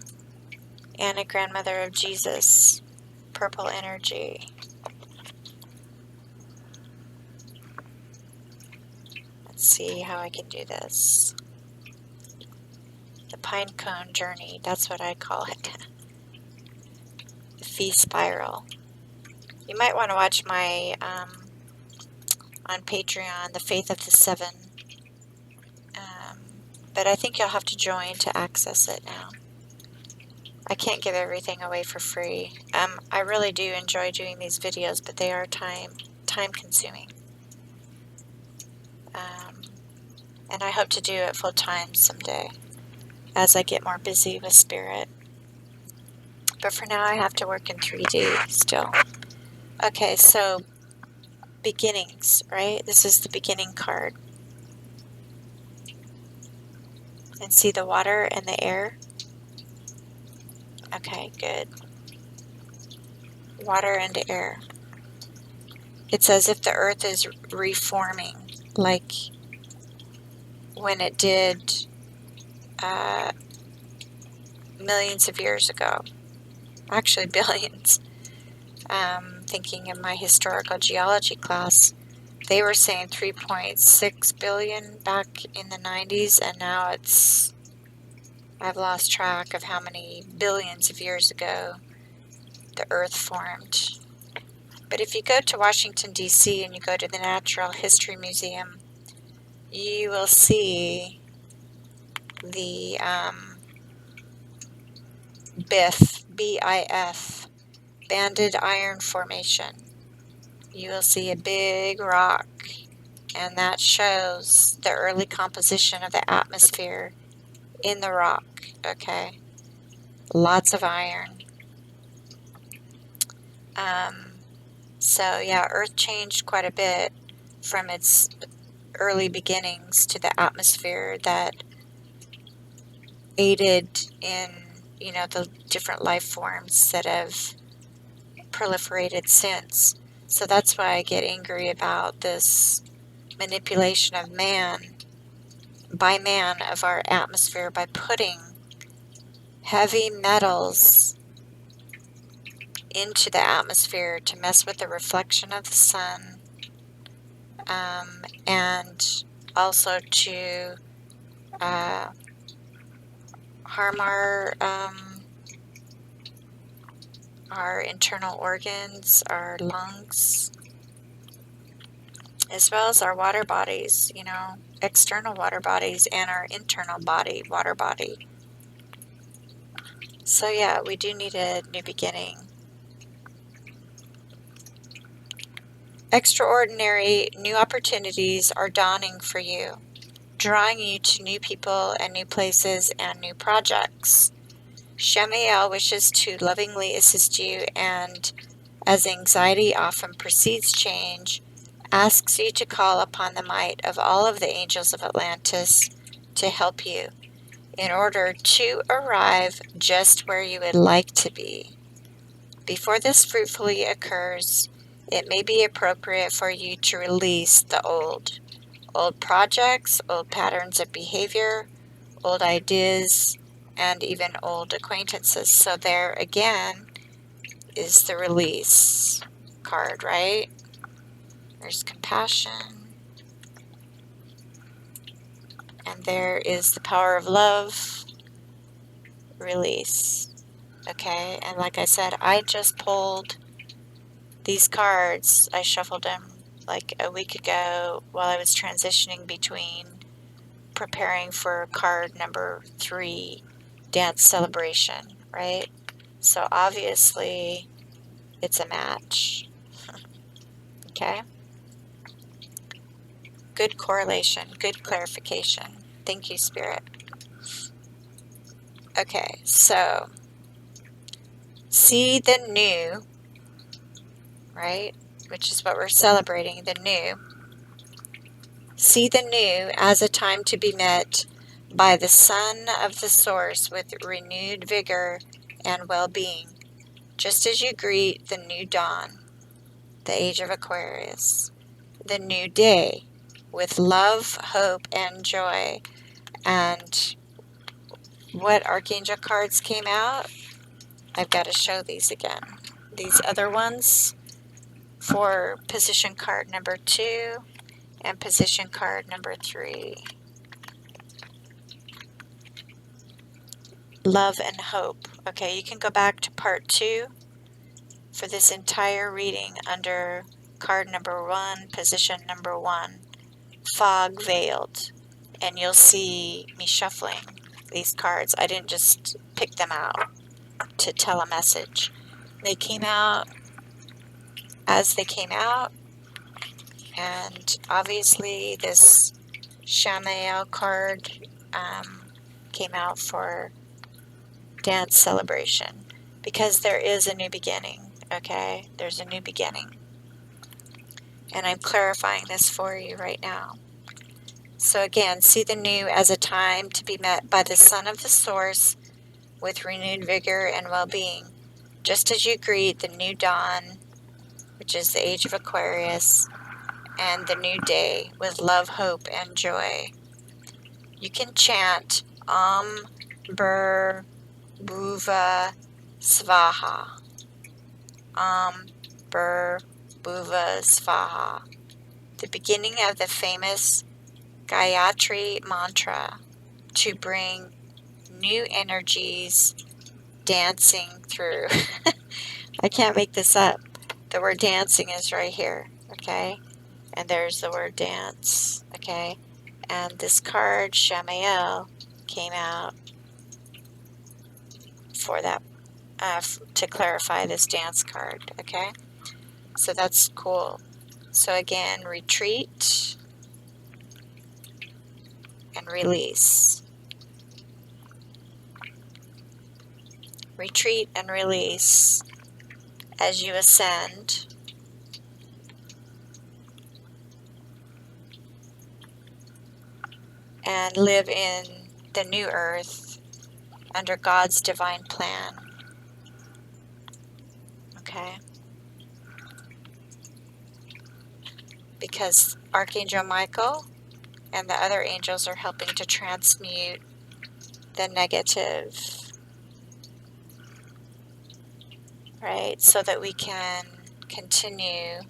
Anna, Grandmother of Jesus. Purple energy. Let's see how I can do this. The pine cone journey, that's what I call it. The fee spiral. You might want to watch my, on Patreon, The Faith of the Seven. But I think you'll have to join to access it now. I can't give everything away for free. I really do enjoy doing these videos, but they are time consuming. And I hope to do it full time someday as I get more busy with Spirit. But for now I have to work in 3D still. Okay, so beginnings, right? This is the beginning card. And see the water and the air? Okay, good. Water and air. It's as if the earth is reforming, like when it did millions of years ago. Actually, billions. Thinking in my historical geology class, they were saying 3.6 billion back in the 90s, and now I've lost track of how many billions of years ago the earth formed. But if you go to Washington, D.C. and you go to the Natural History Museum, you will see the BIF, B-I-F, Banded Iron Formation. You will see a big rock, and that shows the early composition of the atmosphere in the rock, okay? Lots of iron. So yeah, Earth changed quite a bit from its early beginnings to the atmosphere that aided in, you know, the different life forms that have proliferated since. So that's why I get angry about this manipulation of man by man of our atmosphere by putting heavy metals into the atmosphere to mess with the reflection of the sun, and also to harm our internal organs, our lungs, as well as our water bodies, you know, external water bodies and our internal body, water body. So yeah, we do need a new beginning. Extraordinary new opportunities are dawning for you, drawing you to new people and new places and new projects. Shamael wishes to lovingly assist you, and as anxiety often precedes change, asks you to call upon the might of all of the angels of Atlantis to help you in order to arrive just where you would like to be. Before this fruitfully occurs, it may be appropriate for you to release the old projects, old patterns of behavior, old ideas, and even old acquaintances. So there again is the release card, right? There's compassion, and there is the power of love, release. Okay, and like I said, I just pulled these cards. I shuffled them like a week ago while I was transitioning between preparing for card number 3, Dance Celebration, right? So obviously it's a match. Okay? Good correlation, good clarification. Thank you, Spirit. Okay, so see the new, right? Which is what we're celebrating, the new. See the new as a time to be met by the Son of the Source with renewed vigor and well-being, just as you greet the new dawn, the age of Aquarius, the new day, with love, hope, and joy. And what Archangel cards came out? I've got to show these again. These other ones for position card number 2 and position card number 3. Love and hope. Okay, you can go back to part 2 for this entire reading under card number 1, position number 1, fog veiled. And you'll see me shuffling these cards. I didn't just pick them out to tell a message. They came out as they came out, and obviously this Shamael card came out for Dance Celebration because there is a new beginning. Okay, there's a new beginning, and I'm clarifying this for you right now. So again, see the new as a time to be met by the Son of the Source with renewed vigor and well-being, just as you greet the new dawn, which is the age of Aquarius, and the new day with love, hope, and joy. You can chant Bur Bhuva Svaha. Bur Bhuva Svaha. The beginning of the famous Gayatri mantra to bring new energies dancing through. I can't make this up. The word dancing is right here, okay? And there's the word dance, okay? And this card, Shamael, came out for that, to clarify this dance card, okay? So that's cool. So again, retreat and release. Retreat and release as you ascend. And live in the new earth under God's divine plan. Okay? Because Archangel Michael And the other angels are helping to transmute the negative, right? So that we can continue.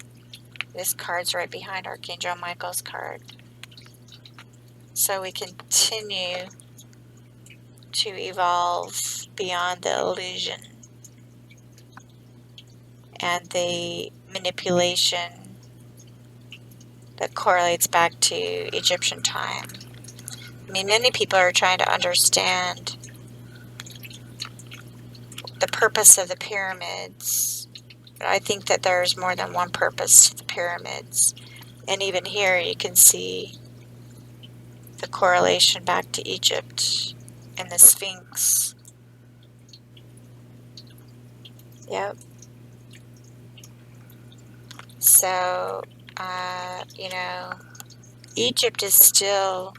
This card's right behind Archangel Michael's card. So we continue to evolve beyond the illusion and the manipulation that correlates back to Egyptian time. I mean, many people are trying to understand the purpose of the pyramids. But I think that there's more than one purpose to the pyramids. And even here you can see the correlation back to Egypt and the Sphinx. Yep. So, you know, Egypt is still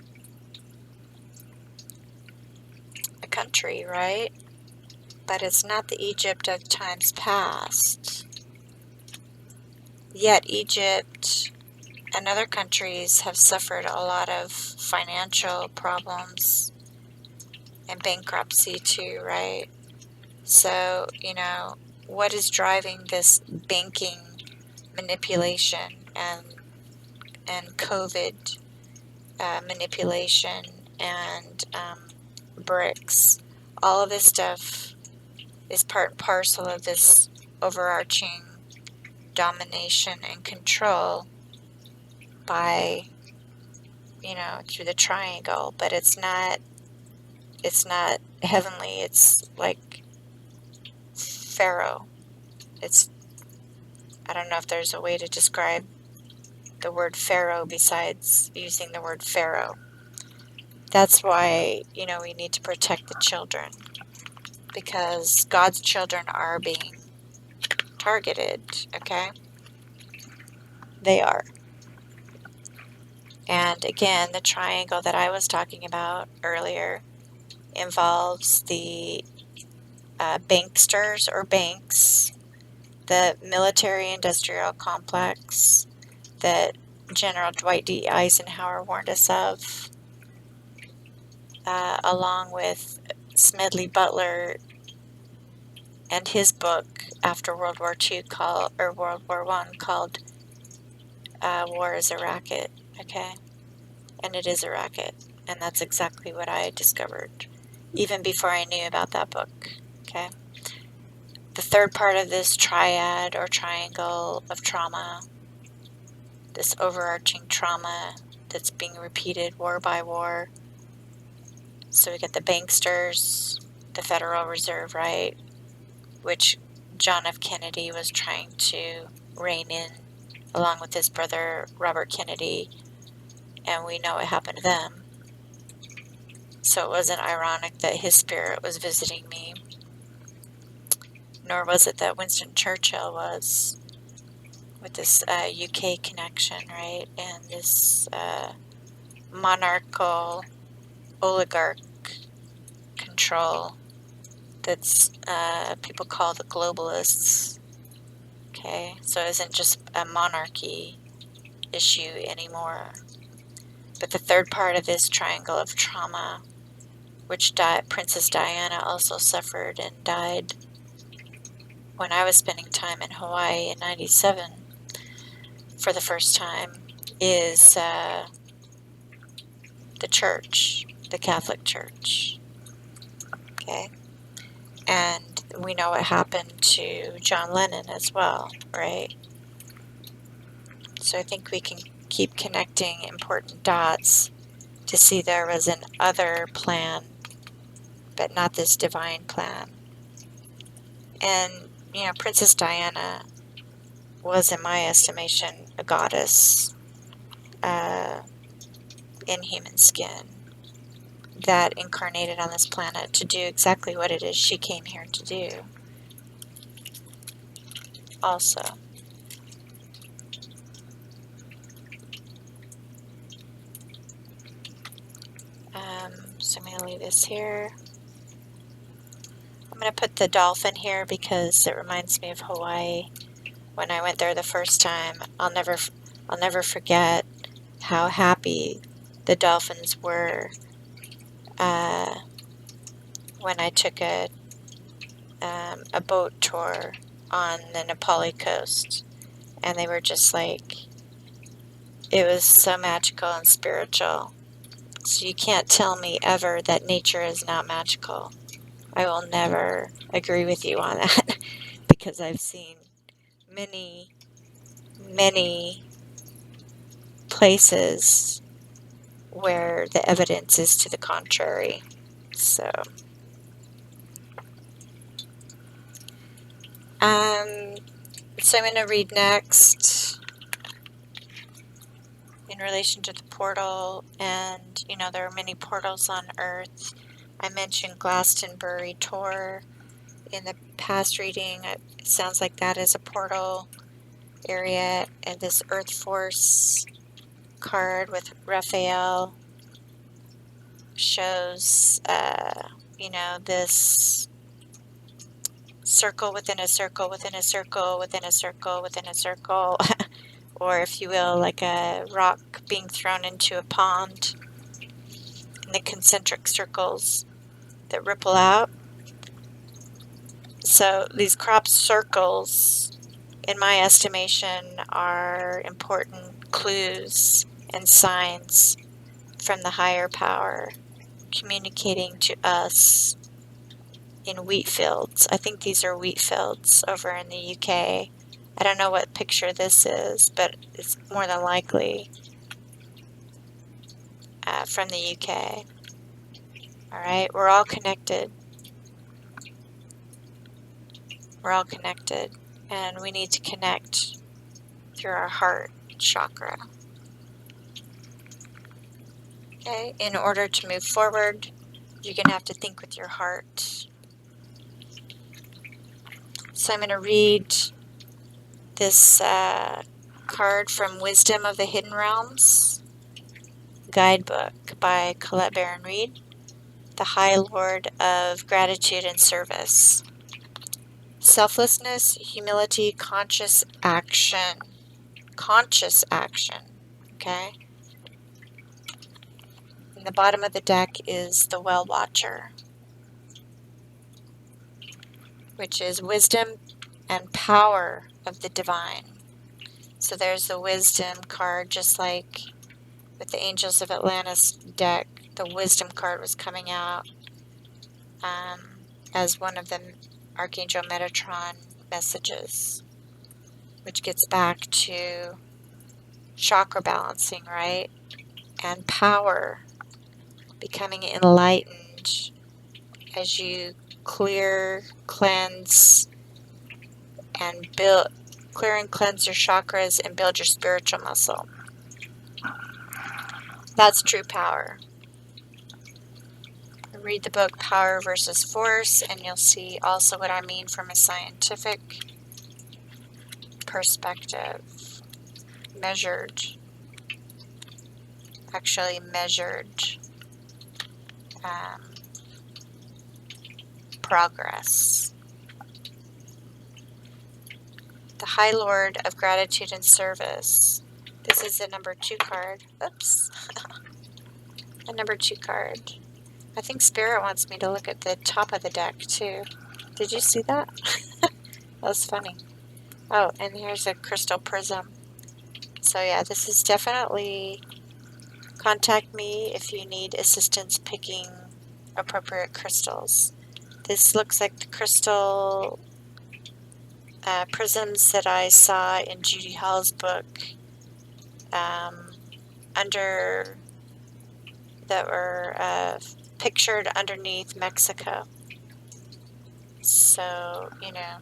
a country, right? But it's not the Egypt of times past. Yet Egypt and other countries have suffered a lot of financial problems and bankruptcy too, right? So, you know, what is driving this banking manipulation and COVID manipulation and BRICS? All of this stuff is part and parcel of this overarching domination and control by, you know, through the triangle. But it's not heavenly. It's like Pharaoh. I don't know if there's a way to describe the word Pharaoh besides using the word Pharaoh. That's why, you know, we need to protect the children, because God's children are being targeted, okay? They are. And again, the triangle that I was talking about earlier involves the banksters or banks, the military-industrial complex that General Dwight D. Eisenhower warned us of, along with Smedley Butler and his book after World War II World War I called War is a Racket, okay? And it is a racket. And that's exactly what I discovered, even before I knew about that book, okay? The third part of this triad or triangle of trauma, this overarching trauma that's being repeated war by war. So we get the banksters, the Federal Reserve, right, which John F. Kennedy was trying to rein in along with his brother Robert Kennedy, and we know what happened to them. So it wasn't ironic that his spirit was visiting me, nor was it that Winston Churchill was, with this UK connection, right, and this monarchical oligarch control that's people call the globalists, okay? So it isn't just a monarchy issue anymore. But the third part of this triangle of trauma, which Princess Diana also suffered and died when I was spending time in Hawaii in '97 for the first time, is the church, the Catholic Church, okay? And we know what happened to John Lennon as well, right? So I think we can keep connecting important dots to see there was an other plan, but not this divine plan. And, you know, Princess Diana was, in my estimation, a goddess in human skin that incarnated on this planet to do exactly what it is she came here to do also. So I'm going to leave this here. I'm going to put the dolphin here because it reminds me of Hawaii. When I went there the first time, I'll never forget how happy the dolphins were when I took a boat tour on the Nepali coast, and they were just like, it was so magical and spiritual. So you can't tell me ever that nature is not magical. I will never agree with you on that because I've seen many, many places where the evidence is to the contrary. So, um, so I'm going to read next in relation to the portal, and you know, there are many portals on Earth. I mentioned Glastonbury Tor in the past reading. It sounds like that is a portal area, and this Earth Force card with Raphael shows, you know, this circle within a circle within a circle within a circle within a circle, or if you will, like a rock being thrown into a pond, and the concentric circles that ripple out. So these crop circles, in my estimation, are important clues and signs from the higher power communicating to us in wheat fields. I think these are wheat fields over in the UK. I don't know what picture this is, but it's more than likely from the UK. All right, we're all connected. We're all connected, and we need to connect through our heart chakra. Okay, in order to move forward, you're going to have to think with your heart. So I'm going to read this card from Wisdom of the Hidden Realms guidebook by Colette Baron Reed, the High Lord of Gratitude and Service. Selflessness, humility, conscious action. Conscious action, okay? And the bottom of the deck is the Well Watcher, which is wisdom and power of the divine. So there's the wisdom card, just like with the Angels of Atlantis deck, the wisdom card was coming out as one of the Archangel Metatron messages, which gets back to chakra balancing, right? And power, becoming enlightened as you clear, cleanse, and build, clear and cleanse your chakras and build your spiritual muscle. That's true power. Read the book Power versus Force, and you'll see also what I mean from a scientific perspective. Actually measured progress. The High Lord of Gratitude and Service. This is the number 2 card. Oops. The number 2 card. I think Spirit wants me to look at the top of the deck too. Did you see that? That was funny. Oh, and here's a crystal prism. So yeah, this is definitely, contact me if you need assistance picking appropriate crystals. This looks like the crystal prisms that I saw in Judy Hall's book, that were pictured underneath Mexico. So, you know,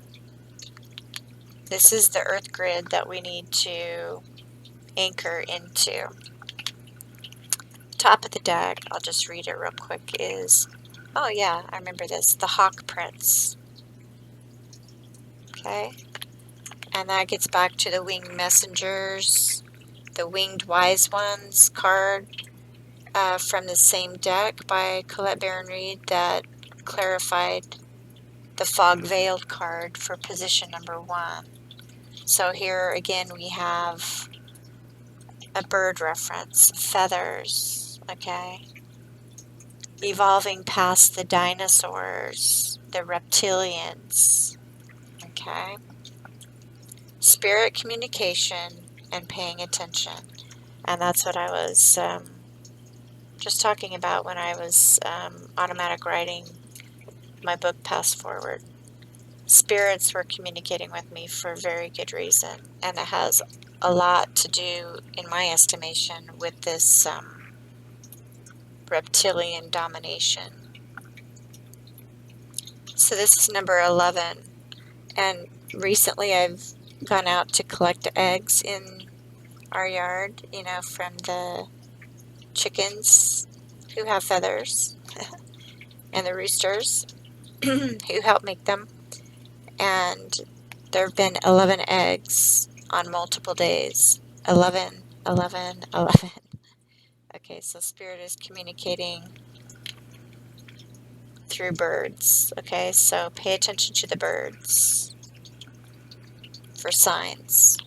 this is the earth grid that we need to anchor into. Top of the deck, I'll just read it real quick, is, oh yeah, I remember this, the Hawk Prince. Okay, and that gets back to the winged messengers, the winged wise ones card from the same deck by Colette Baron Reed that clarified the fog veiled card for position number 1. So here again we have a bird reference, feathers, okay? Evolving past the dinosaurs, the reptilians, okay? Spirit communication and paying attention. And that's what I was just talking about when I was automatic writing my book Pass Forward. Spirits were communicating with me for very good reason, and it has a lot to do, in my estimation, with this reptilian domination. So this is number 11, and recently I've gone out to collect eggs in our yard, you know, from the chickens who have feathers and the roosters who help make them. And there have been 11 eggs on multiple days. 11, 11, 11. Okay, so Spirit is communicating through birds. Okay, so pay attention to the birds for signs.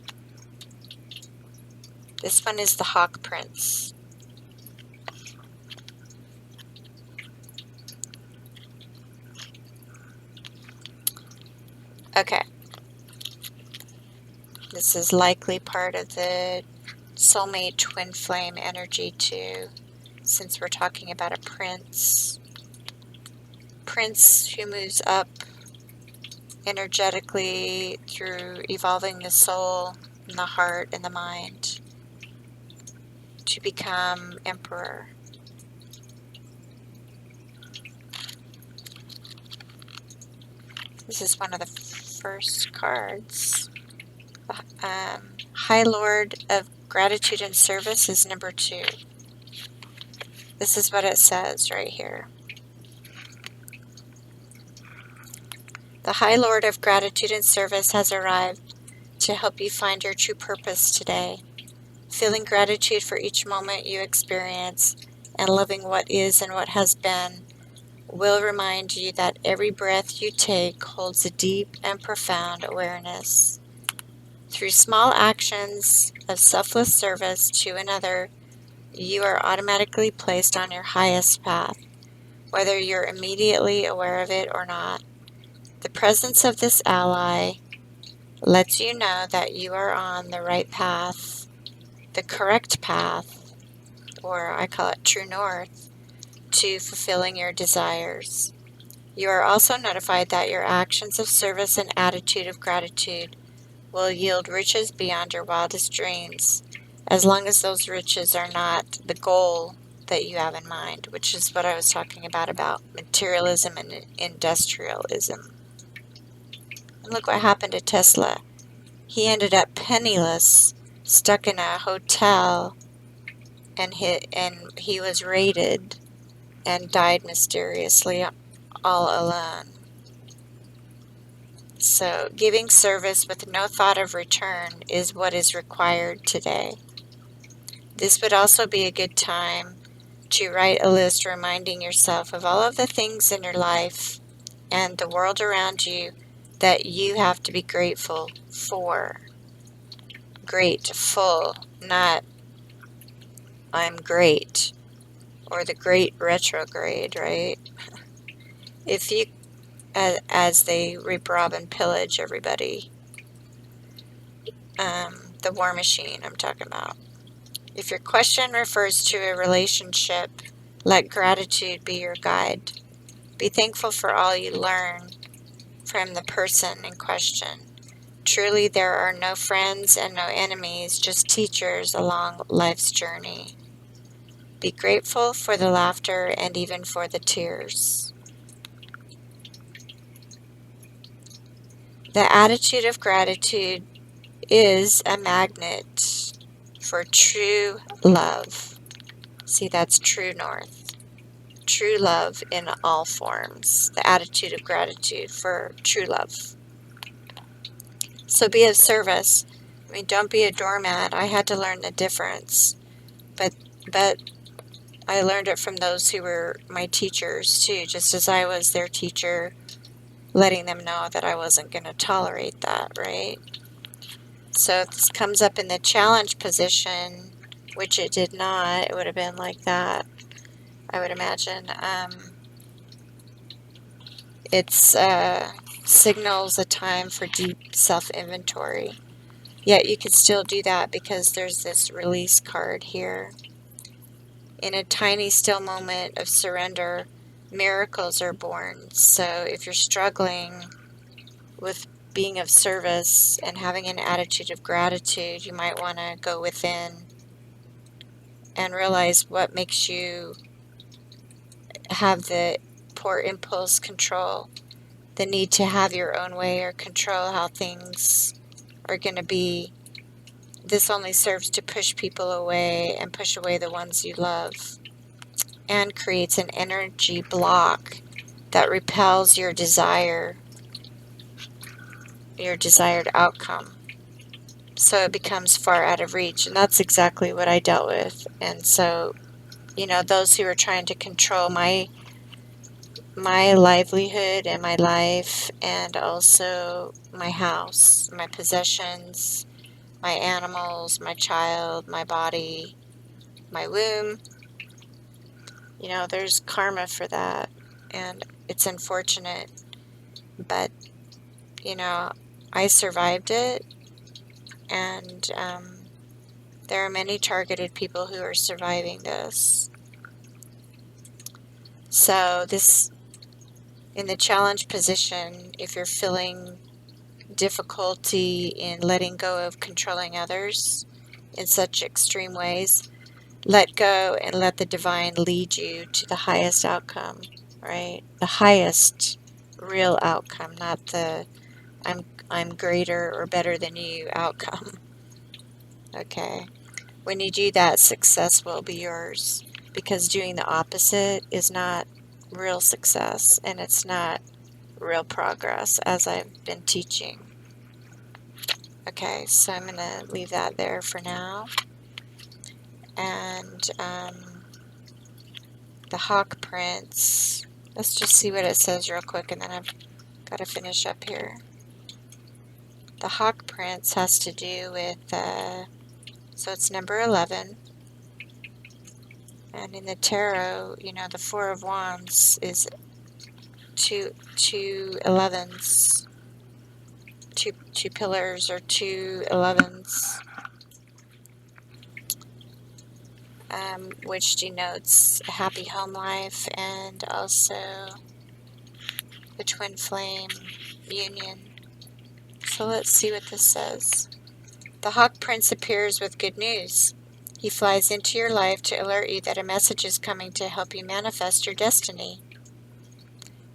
This one is the Hawk Prince. Okay. This is likely part of the soulmate twin flame energy too, since we're talking about a prince. Prince who moves up energetically through evolving the soul and the heart and the mind to become emperor. This is one of the first cards. High Lord of Gratitude and Service is number 2. This is what it says right here. The High Lord of Gratitude and Service has arrived to help you find your true purpose today. Feeling gratitude for each moment you experience and loving what is and what has been will remind you that every breath you take holds a deep and profound awareness. Through small actions of selfless service to another, you are automatically placed on your highest path, whether you're immediately aware of it or not. The presence of this ally lets you know that you are on the right path, the correct path, or I call it true north, to fulfilling your desires. You are also notified that your actions of service and attitude of gratitude will yield riches beyond your wildest dreams, as long as those riches are not the goal that you have in mind, which is what I was talking about materialism and industrialism. And look what happened to Tesla. He ended up penniless, stuck in a hotel, and he was raided and died mysteriously all alone. So giving service with no thought of return is what is required today. This would also be a good time to write a list reminding yourself of all of the things in your life and the world around you that you have to be grateful for. Grateful, not I'm great, or the great retrograde, right? If you, as they rape, rob, and pillage everybody, the war machine I'm talking about. If your question refers to a relationship, let gratitude be your guide. Be thankful for all you learn from the person in question. Truly, there are no friends and no enemies, just teachers along life's journey. Be grateful for the laughter and even for the tears. The attitude of gratitude is a magnet for true love. See, that's true north. True love in all forms. The attitude of gratitude for true love. So be of service. I mean, don't be a doormat. I had to learn the difference. But I learned it from those who were my teachers too, just as I was their teacher, letting them know that I wasn't going to tolerate that, right? So if this comes up in the challenge position, which it did not, it would have been like that. I would imagine. It's signals a time for deep self-inventory. Yet you could still do that because there's this release card here. In a tiny still moment of surrender, miracles are born. So if you're struggling with being of service and having an attitude of gratitude, you might want to go within and realize what makes you have the poor impulse control, the need to have your own way or control how things are going to be. This only serves to push people away and push away the ones you love, and creates an energy block that repels your desired outcome. So it becomes far out of reach, and that's exactly what I dealt with. And so, those who are trying to control my livelihood and my life, and also my house, my possessions, my animals, my child, my body, my womb, there's karma for that, and it's unfortunate, but I survived it, and there are many targeted people who are surviving this. So this, in the challenge position, if you're feeling difficulty in letting go of controlling others in such extreme ways, let go and let the divine lead you to the highest outcome, right? The highest real outcome, not the I'm greater or better than you outcome. Okay. When you do that, success will be yours, because doing the opposite is not real success, and it's not real progress, as I've been teaching. Okay, so I'm going to leave that there for now. And the Hawk Prince, let's just see what it says real quick, and then I've got to finish up here. The Hawk Prince has to do with, so it's number 11. And in the tarot, the Four of Wands is two 11s, two pillars, or 2 11s, which denotes a happy home life and also the twin flame union. So let's see what this says. The Hawk Prince appears with good news. He flies into your life to alert you that a message is coming to help you manifest your destiny.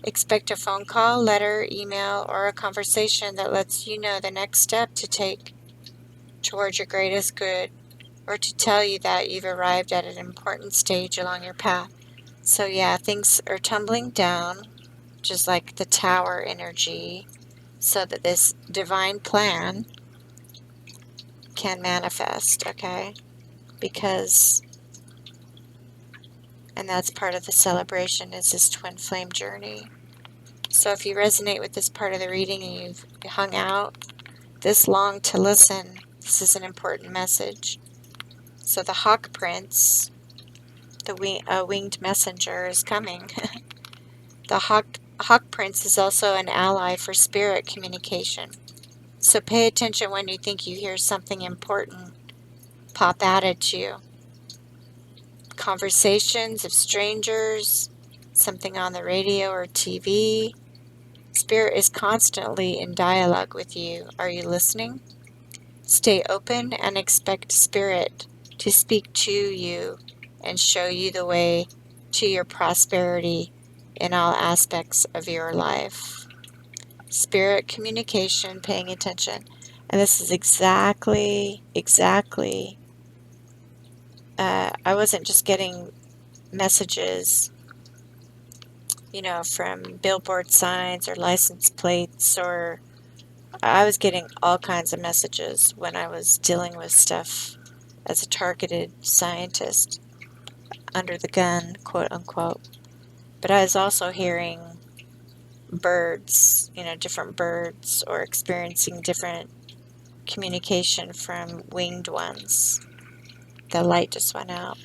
Expect a phone call, letter, email, or a conversation that lets you know the next step to take towards your greatest good, or to tell you that you've arrived at an important stage along your path. So yeah, things are tumbling down, just like the tower energy, so that this divine plan can manifest, okay? Because, and that's part of the celebration, is this twin flame journey. So if you resonate with this part of the reading and you've hung out this long to listen, this is an important message. So the Hawk Prince, the winged messenger, is coming. The Hawk Prince is also an ally for spirit communication. So pay attention when you think you hear something important pop out at you. Conversations of strangers, something on the radio or TV. Spirit is constantly in dialogue with you. Are you listening? Stay open and expect Spirit to speak to you and show you the way to your prosperity in all aspects of your life. Spirit communication, paying attention. And this is exactly, I wasn't just getting messages, from billboard signs or license plates, or I was getting all kinds of messages when I was dealing with stuff as a targeted scientist, under the gun, quote unquote. But I was also hearing birds, different birds, or experiencing different communication from winged ones. The light just went out.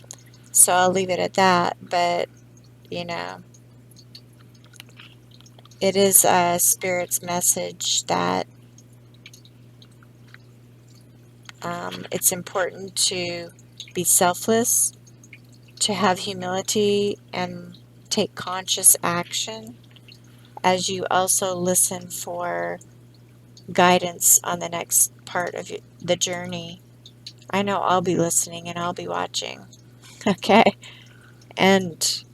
So I'll leave it at that. But you know, it is a Spirit's message that it's important to be selfless, to have humility, and take conscious action as you also listen for guidance on the next part of the journey. I know I'll be listening and I'll be watching. Okay? And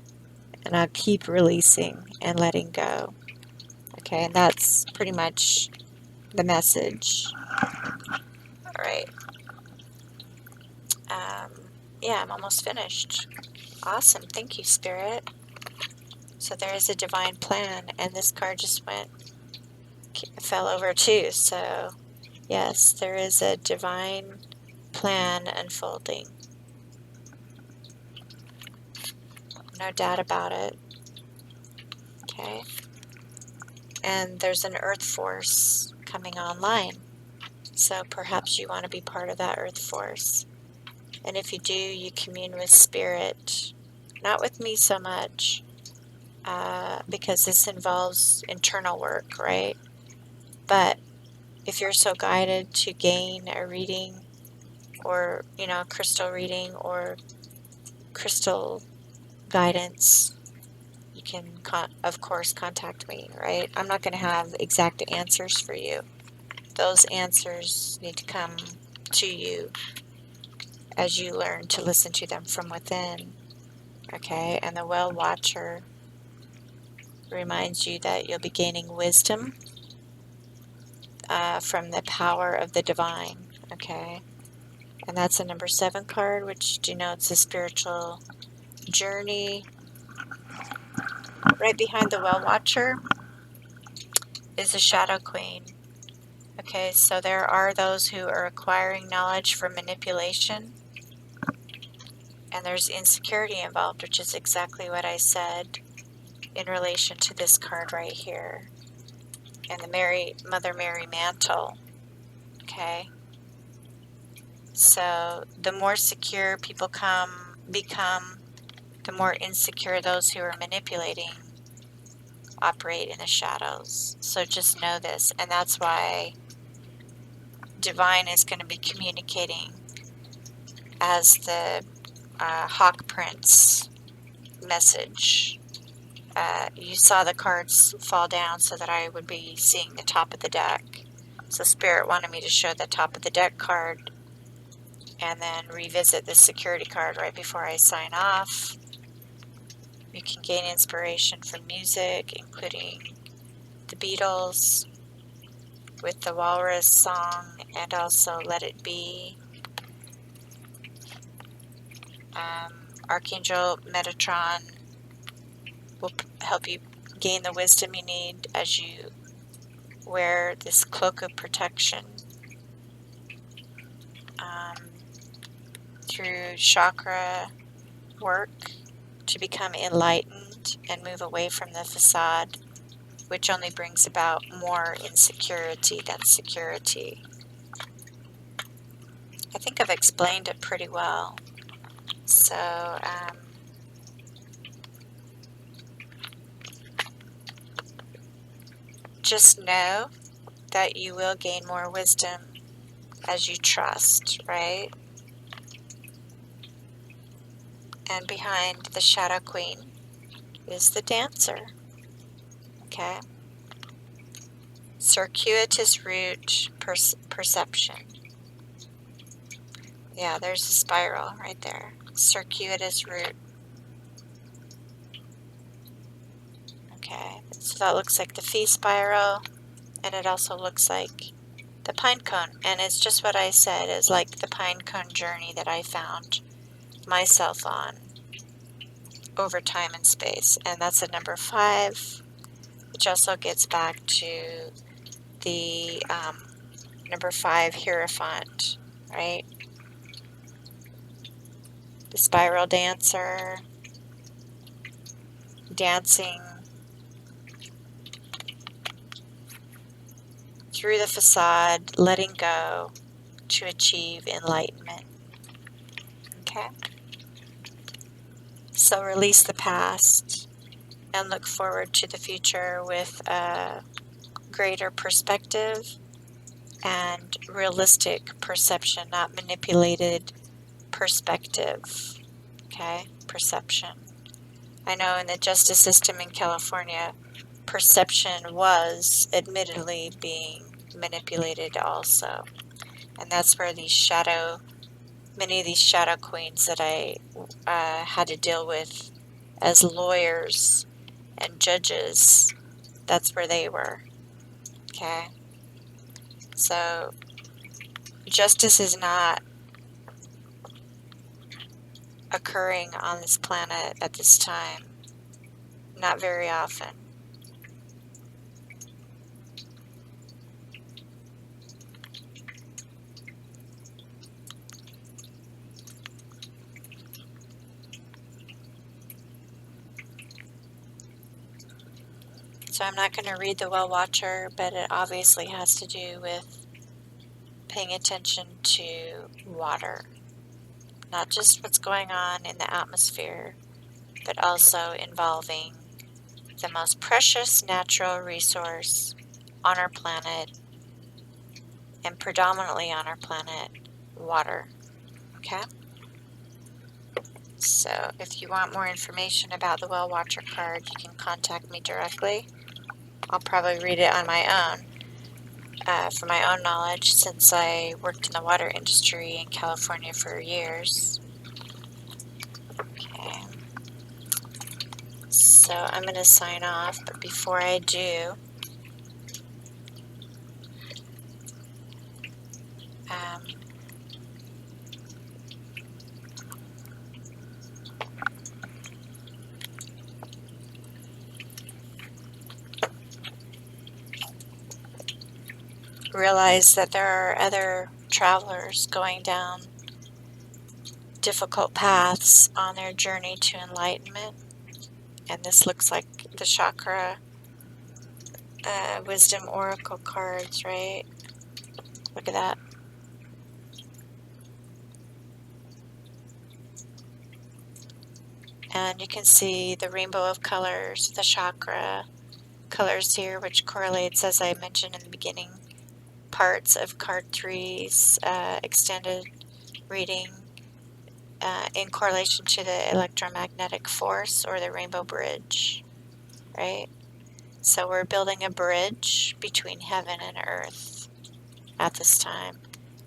I'll keep releasing and letting go. Okay? And that's pretty much the message. All right. Yeah, I'm almost finished. Awesome. Thank you, Spirit. So there is a divine plan, and this card just fell over too. So yes, there is a divine plan unfolding. No doubt about it. Okay. And there's an earth force coming online. So perhaps you want to be part of that earth force. And if you do, you commune with Spirit. Not with me so much, because this involves internal work, right? But if you're so guided to gain a reading, or, you know, crystal reading or crystal guidance, you can, of course, contact me, right? I'm not going to have exact answers for you. Those answers need to come to you as you learn to listen to them from within, okay? And the well watcher reminds you that you'll be gaining wisdom from the power of the divine, okay? And that's a number 7 card, which denotes a spiritual journey. Right behind the well watcher is the Shadow Queen. Okay, so there are those who are acquiring knowledge from manipulation, and there's insecurity involved, which is exactly what I said in relation to this card right here, and the Mother Mary mantle. Okay, so the more secure people become, the more insecure those who are manipulating operate in the shadows. So just know this, and that's why Divine is going to be communicating as the Hawk Prince message. You saw the cards fall down so that I would be seeing the top of the deck. So Spirit wanted me to show the top of the deck card and then revisit the security card right before I sign off. You can gain inspiration from music, including the Beatles with the Walrus song, and also Let It Be. Archangel Metatron will help you gain the wisdom you need as you wear this cloak of protection through chakra work to become enlightened and move away from the facade, which only brings about more insecurity than security. I think I've explained it pretty well. So, just know that you will gain more wisdom as you trust, right? And behind the Shadow Queen is the Dancer, okay? Circuitous route perception. Yeah, there's a spiral right there. Circuitous route. Okay, so that looks like the Phi spiral, and it also looks like the pine cone. And it's just what I said, is like the pine cone journey that I found myself on over time and space. And that's a number 5, which also gets back to the number 5 Hierophant, right? The spiral dancer, dancing through the facade, letting go to achieve enlightenment. Okay? So release the past, and look forward to the future with a greater perspective and realistic perception, not manipulated perspective. Okay, perception. I know in the justice system in California, perception was admittedly being manipulated also. And that's where many of these shadow queens that I had to deal with as lawyers and judges, that's where they were. Okay? So, justice is not occurring on this planet at this time. Not very often. So I'm not going to read the Well Watcher, but it obviously has to do with paying attention to water. Not just what's going on in the atmosphere, but also involving the most precious natural resource on our planet, and predominantly on our planet, water. Okay? So if you want more information about the Well Watcher card, you can contact me directly. I'll probably read it on my own, for my own knowledge, since I worked in the water industry in California for years. Okay. So I'm going to sign off, but before I do, realize that there are other travelers going down difficult paths on their journey to enlightenment. And this looks like the chakra wisdom oracle cards, right? Look at that. And you can see the rainbow of colors, the chakra colors here, which correlates, as I mentioned in the beginning, parts of card 3's extended reading in correlation to the electromagnetic force or the rainbow bridge, right? So we're building a bridge between heaven and earth at this time.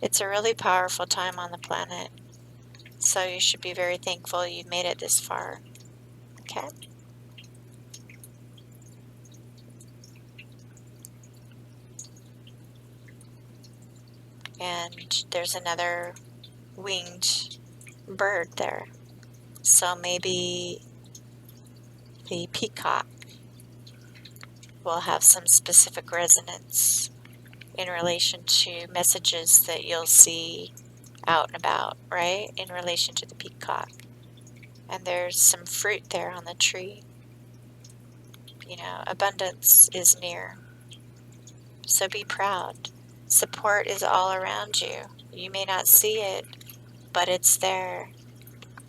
It's a really powerful time on the planet, so you should be very thankful you've made it this far. Okay? And there's another winged bird there. So maybe the peacock will have some specific resonance in relation to messages that you'll see out and about, right? In relation to the peacock. And there's some fruit there on the tree. You know, abundance is near. So be proud. Support is all around you. You may not see it, but it's there.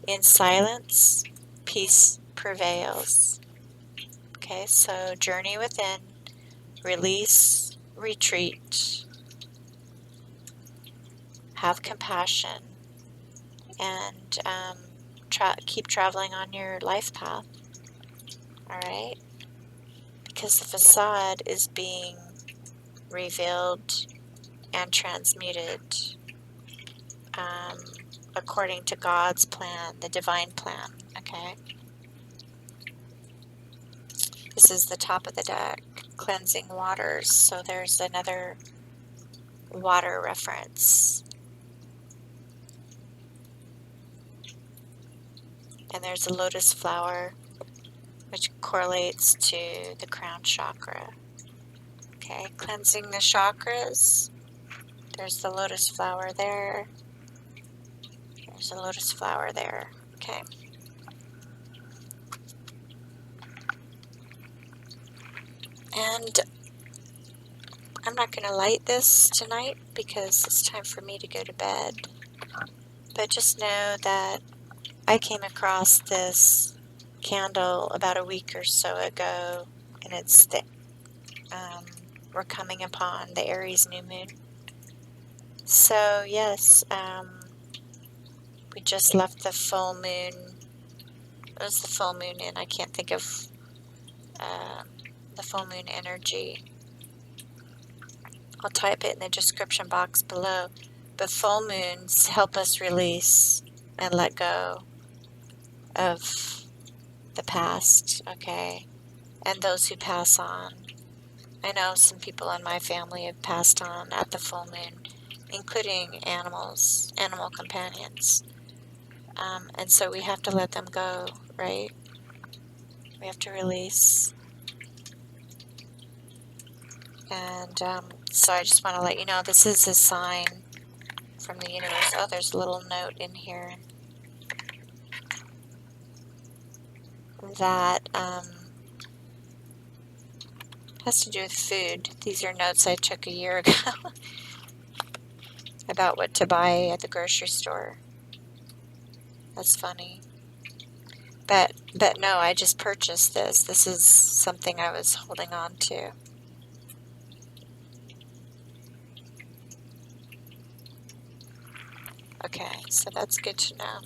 In silence, peace prevails. Okay, so journey within, release, retreat, have compassion, and keep traveling on your life path. All right? Because the facade is being revealed and transmuted according to God's plan, the divine plan. Okay? This is the top of the deck, cleansing waters. So there's another water reference. And there's a lotus flower, which correlates to the crown chakra. Okay, cleansing the chakras. There's the lotus flower there. There's a lotus flower there. Okay. And I'm not going to light this tonight because it's time for me to go to bed. But just know that I came across this candle about a week or so ago, and it's the we're coming upon the Aries new moon. So yes, we just left the full moon. What was the full moon in? I can't think of the full moon energy. I'll type it in the description box below. But full moons help us release and let go of the past, okay? And those who pass on. I know some people in my family have passed on at the full moon, including animals, animal companions. And so we have to let them go, right? We have to release. And so I just want to let you know this is a sign from the universe. Oh, there's a little note in here that has to do with food. These are notes I took a year ago about what to buy at the grocery store. That's funny. But no, I just purchased this. This is something I was holding on to. Okay, so that's good to know.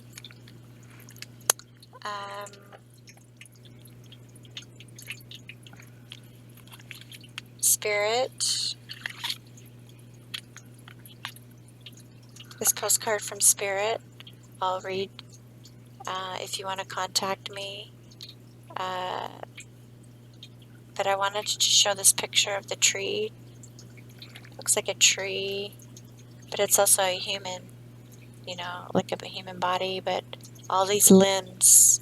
Spirit. This postcard from Spirit, I'll read if you want to contact me. But I wanted to just show this picture of the tree. Looks like a tree, but it's also a human, you know, like a human body, but all these limbs,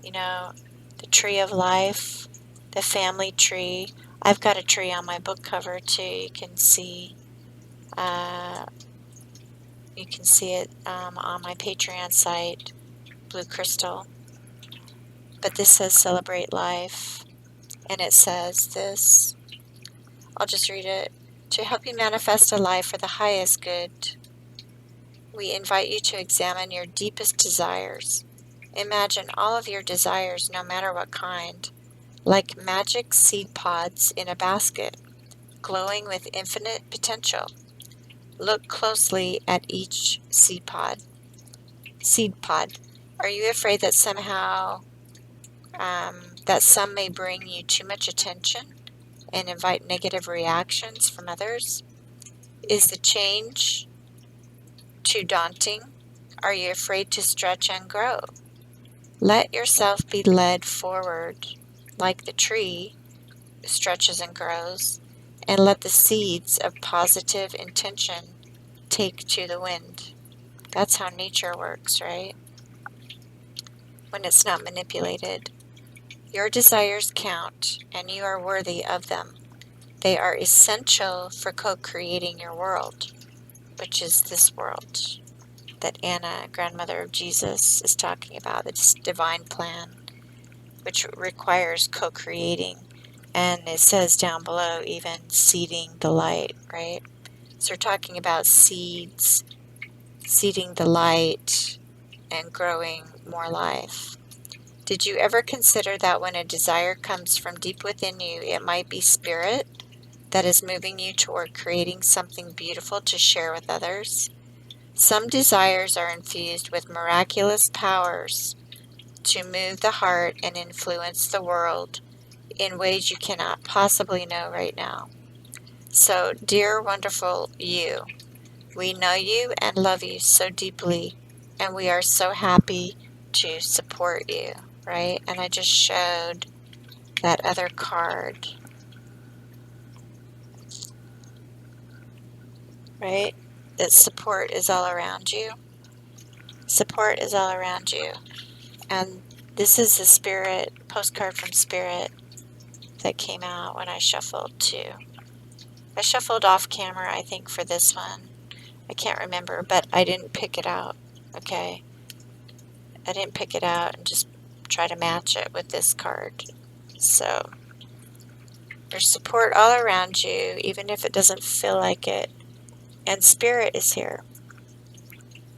you know, the tree of life, the family tree. I've got a tree on my book cover too. You can see it on my Patreon site, Blue Crystal. But this says celebrate life, and it says this. I'll just read it. To help you manifest a life for the highest good, we invite you to examine your deepest desires. Imagine all of your desires, no matter what kind, like magic seed pods in a basket, glowing with infinite potential. Look closely at each seed pod. Are you afraid that somehow that some may bring you too much attention and invite negative reactions from others? Is the change too daunting? Are you afraid to stretch and grow? Let yourself be led forward like the tree stretches and grows, and let the seeds of positive intention take to the wind. That's how nature works, right? When it's not manipulated. Your desires count, and you are worthy of them. They are essential for co-creating your world, which is this world that Anna, grandmother of Jesus, is talking about, this divine plan, which requires co-creating. And it says down below, even seeding the light, right? So we're talking about seeds, seeding the light, and growing more life. Did you ever consider that when a desire comes from deep within you, it might be spirit that is moving you toward creating something beautiful to share with others? Some desires are infused with miraculous powers to move the heart and influence the world in ways you cannot possibly know right now. So, dear wonderful you, we know you and love you so deeply, and we are so happy to support you, right? And I just showed that other card, right? That support is all around you. Support is all around you. And this is the Spirit, postcard from Spirit that came out when I shuffled too. I shuffled off camera, I think, for this one. I can't remember, but I didn't pick it out, okay? I didn't pick it out and just try to match it with this card. So there's support all around you, even if it doesn't feel like it. And Spirit is here,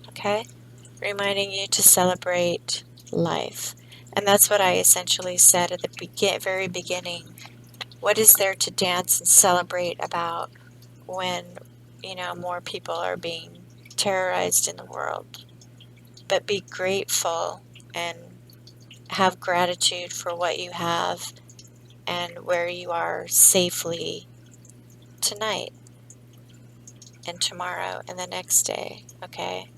okay? Reminding you to celebrate life. And that's what I essentially said at the very beginning. What is there to dance and celebrate about when, more people are being terrorized in the world? But be grateful and have gratitude for what you have and where you are safely tonight and tomorrow and the next day, okay?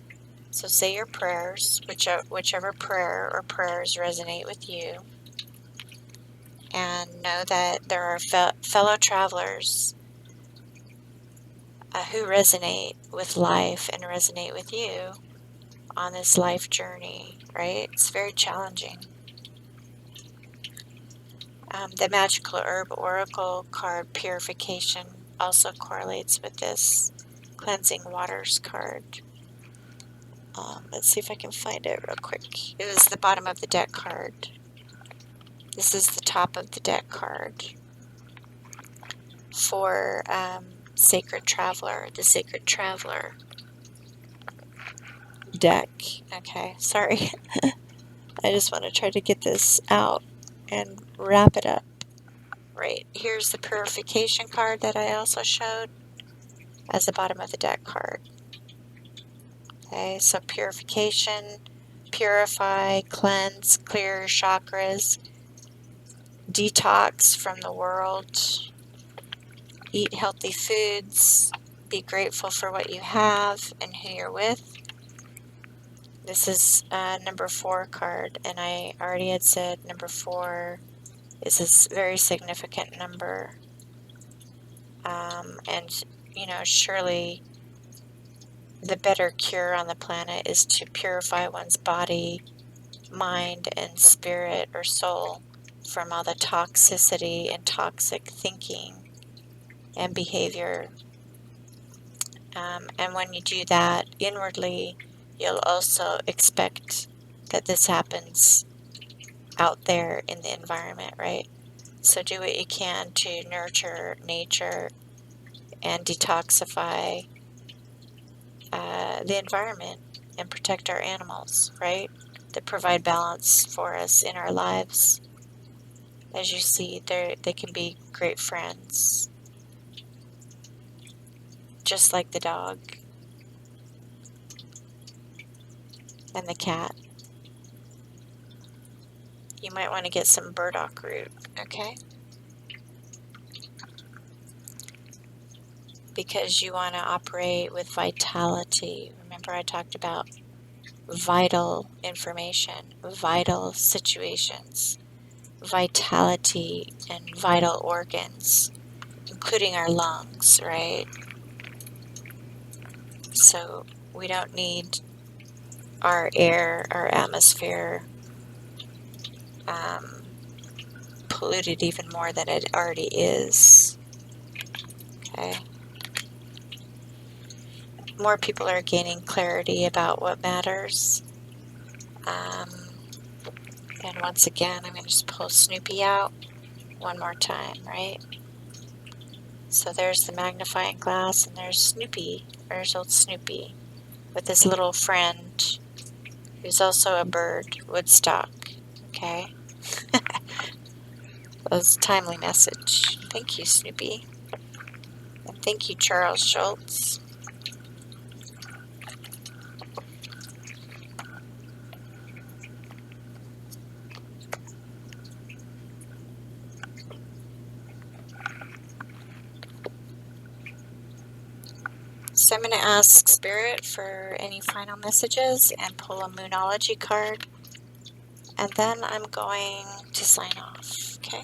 So say your prayers, whichever prayer or prayers resonate with you, and know that there are fellow travelers who resonate with life and resonate with you on this life journey, right? It's very challenging. The Magical Herb Oracle card, Purification, also correlates with this Cleansing Waters card. Let's see if I can find it real quick. It was the bottom of the deck card. This is the top of the deck card for Sacred Traveler, the Sacred Traveler deck. Okay, sorry. I just want to try to get this out and wrap it up. Right, here's the Purification card that I also showed as the bottom of the deck card. Okay, so purification, purify, cleanse, clear your chakras, detox from the world, eat healthy foods, be grateful for what you have and who you're with. This is number 4 card, and I already had said number 4 is a very significant number. And, surely the better cure on the planet is to purify one's body, mind, and spirit or soul from all the toxicity and toxic thinking and behavior. And when you do that inwardly, you'll also expect that this happens out there in the environment, right? So do what you can to nurture nature and detoxify the environment and protect our animals, right? That provide balance for us in our lives. As you see, they can be great friends, just like the dog and the cat. You might want to get some burdock root, okay? Because you want to operate with vitality. Remember, I talked about vital information, vital situations, vitality, and vital organs, including our lungs, right? So we don't need our air, our atmosphere, polluted even more than it already is. Okay. More people are gaining clarity about what matters. And once again, I'm going to just pull Snoopy out one more time, right? So there's the magnifying glass, and there's Snoopy. There's old Snoopy with his little friend, who's also a bird, Woodstock. Okay? That was a timely message. Thank you, Snoopy. And thank you, Charles Schultz. So I'm going to ask Spirit for any final messages and pull a Moonology card. And then I'm going to sign off, okay?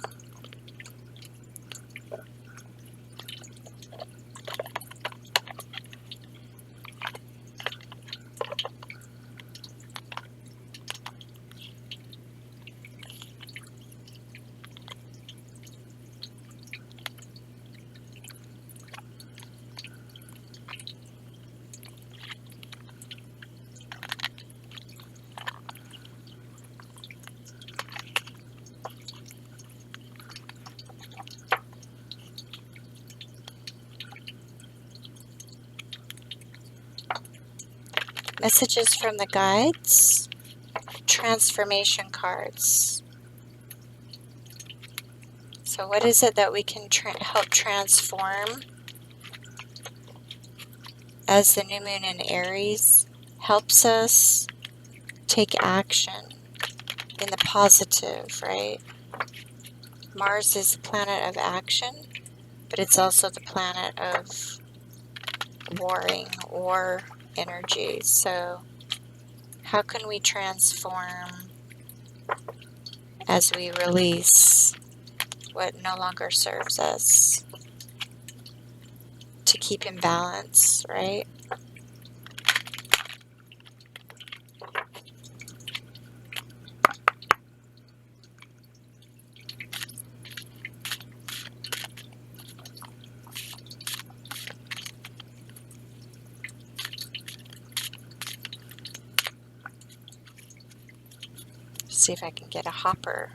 Messages from the guides. transformation cards. So what is it that we can help transform as the new moon in Aries helps us take action in the positive, right? Mars is the planet of action, but it's also the planet of war energy. So how can we transform as we release what no longer serves us to keep in balance, right? See if I can get a hopper.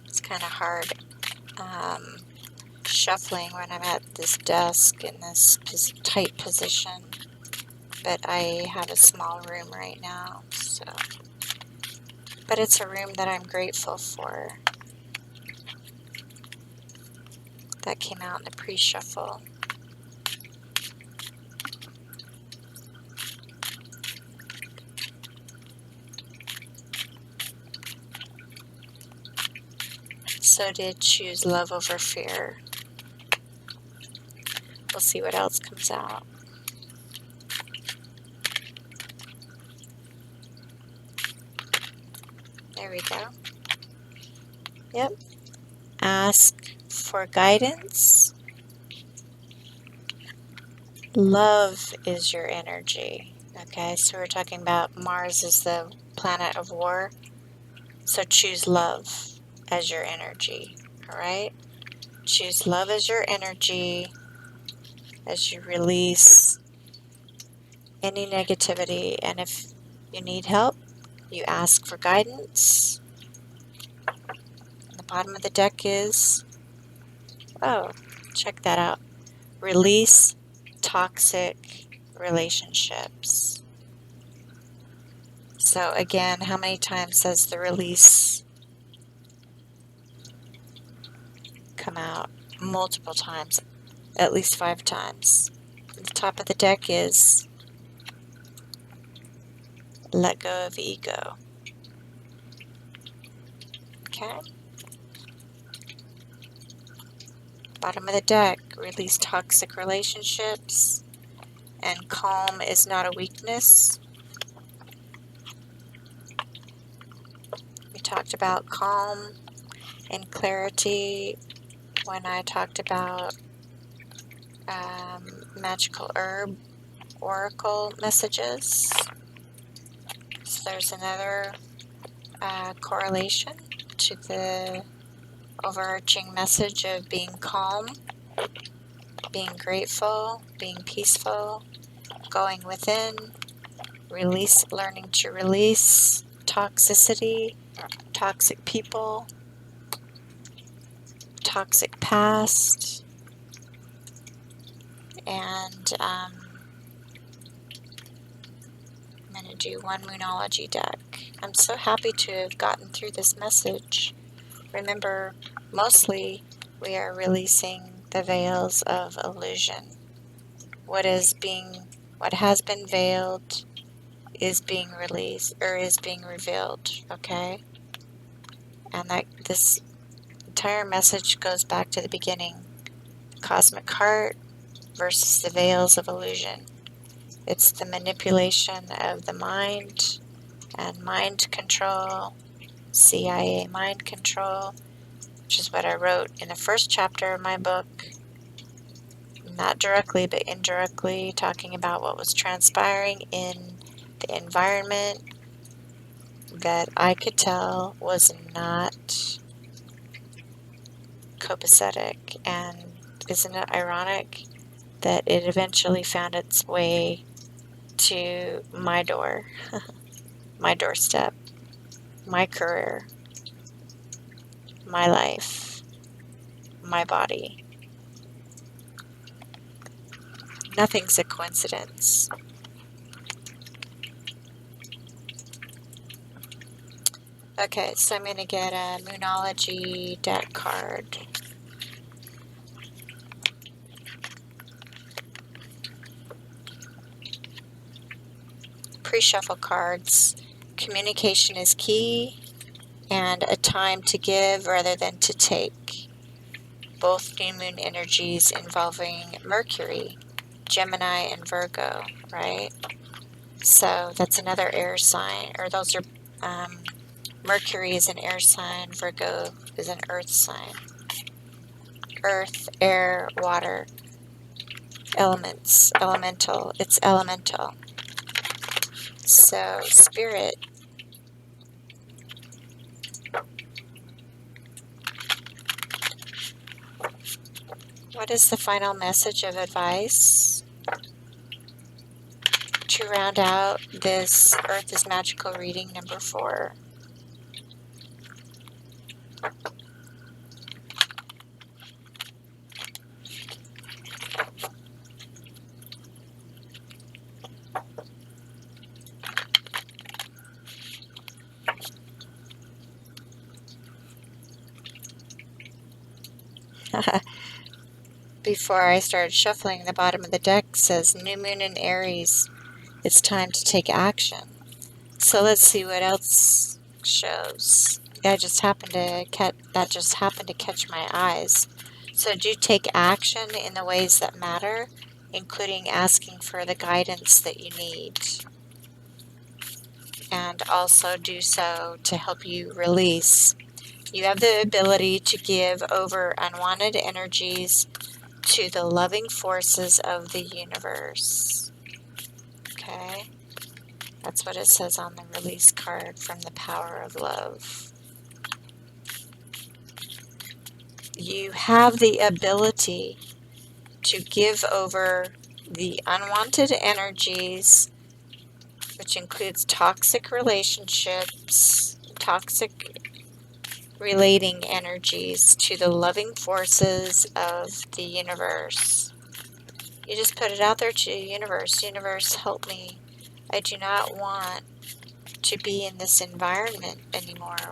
It's kind of hard shuffling when I'm at this desk in this tight position, but I have a small room right now, so. But it's a room that I'm grateful for. That came out in the pre-shuffle. So did choose love over fear. We'll see what else comes out. There we go. Yep. Ask for guidance. Love is your energy. Okay, so we're talking about Mars is the planet of war. So choose love as your energy. All right? Choose love as your energy as you release any negativity. And if you need help, you ask for guidance. And the bottom of the deck is, oh, check that out. Release toxic relationships. So again, how many times does the release come out? Multiple times, at least 5 times. The top of the deck is let go of ego. Okay. Bottom of the deck, release toxic relationships. And calm is not a weakness. We talked about calm and clarity when I talked about magical herb oracle messages. So there's another correlation to the overarching message of being calm, being grateful, being peaceful, going within, learning to release toxicity, toxic people, toxic past, and I'm going to do one Moonology deck. I'm so happy to have gotten through this message. Remember, mostly we are releasing the veils of illusion. What has been veiled is being released, or is being revealed, okay? And that this entire message goes back to the beginning. Cosmic heart versus the veils of illusion. It's the manipulation of the mind and mind control, CIA mind control, which is what I wrote in the first chapter of my book. Not directly, but indirectly, talking about what was transpiring in the environment that I could tell was not copacetic. And isn't it ironic that it eventually found its way to my door, my doorstep, my career, my life, my body. Nothing's a coincidence. Okay, so I'm going to get a Moonology deck card. Pre-shuffle cards. Communication is key, and a time to give rather than to take. Both new moon energies involving Mercury, Gemini, and Virgo, right? So that's another air sign, or those are, Mercury is an air sign, Virgo is an earth sign. Earth, air, water, elements, elemental, it's elemental. So, Spirit, what is the final message of advice to round out this Earth is Magical reading number 4? Before I started shuffling, the bottom of the deck says New Moon in Aries. It's time to take action. So let's see what else shows. That just happened to catch my eyes. So do take action in the ways that matter, including asking for the guidance that you need. And also do so to help you release. You have the ability to give over unwanted energies to the loving forces of the universe. Okay? That's what it says on the release card from the Power of Love. You have the ability to give over the unwanted energies, which includes toxic relationships, toxic relating energies, to the loving forces of the universe. You just put it out there to the universe. Universe, help me. I do not want to be in this environment anymore.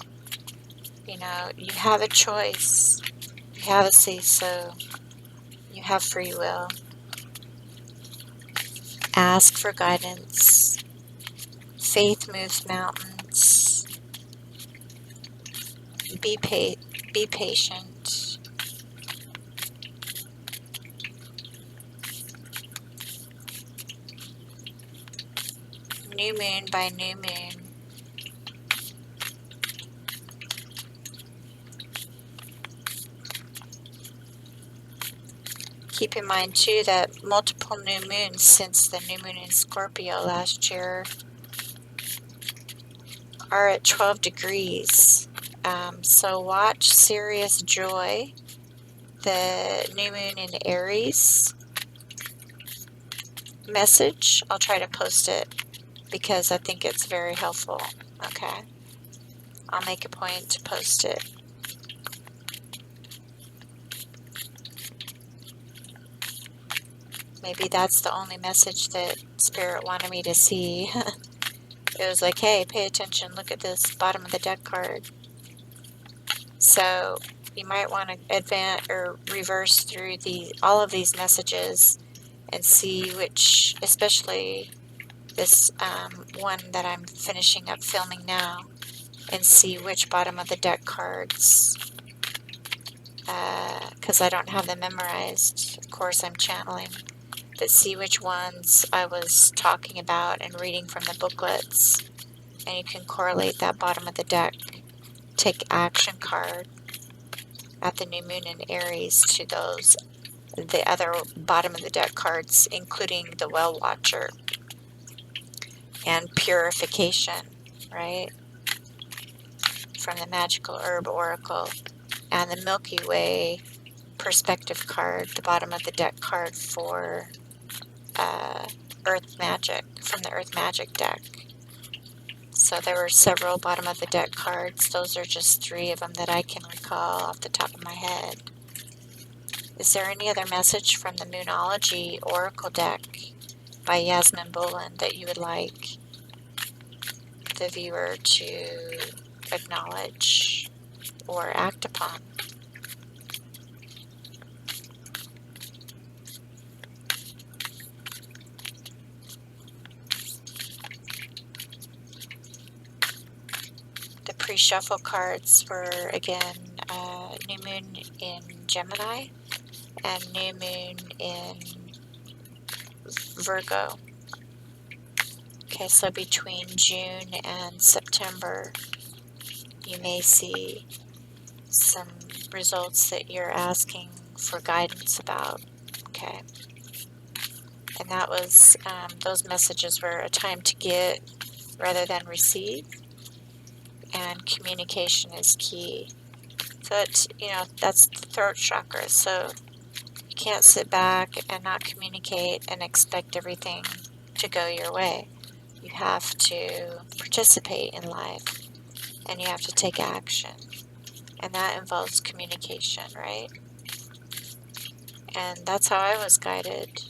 You know, you have a choice. You have a say-so. You have free will. Ask for guidance. Faith moves mountains. Be patient. New moon by new moon. Keep in mind too that multiple new moons since the new moon in Scorpio last year are at 12 degrees. So watch Serious Joy, the new moon in Aries message. I'll try to post it because I think it's very helpful. Okay. I'll make a point to post it. Maybe that's the only message that Spirit wanted me to see. It was like, hey, pay attention, look at this bottom of the deck card. So you might want to advance or reverse through all of these messages and see which, especially this one that I'm finishing up filming now, and see which bottom of the deck cards, because I don't have them memorized. Of course, I'm channeling. But see which ones I was talking about and reading from the booklets, and you can correlate that bottom of the deck take action card at the new moon in Aries to the other bottom of the deck cards, including the Well Watcher and Purification, right, from the Magical Herb Oracle, and the Milky Way Perspective card, the bottom of the deck card for Earth Magic, from the Earth Magic deck. So there were several bottom of the deck cards. Those are just 3 of them that I can recall off the top of my head. Is there any other message from the Moonology Oracle deck by Yasmin Bullen that you would like the viewer to acknowledge or act upon. The pre-shuffle cards were, again, new moon in Gemini and new moon in Virgo. Okay, so between June and September, you may see some results that you're asking for guidance about. Okay, and that was, those messages were a time to give rather than receive, and communication is key. So it's, that's the throat chakra. So you can't sit back and not communicate and expect everything to go your way. You have to participate in life, and you have to take action, and that involves communication, right? And that's how I was guided.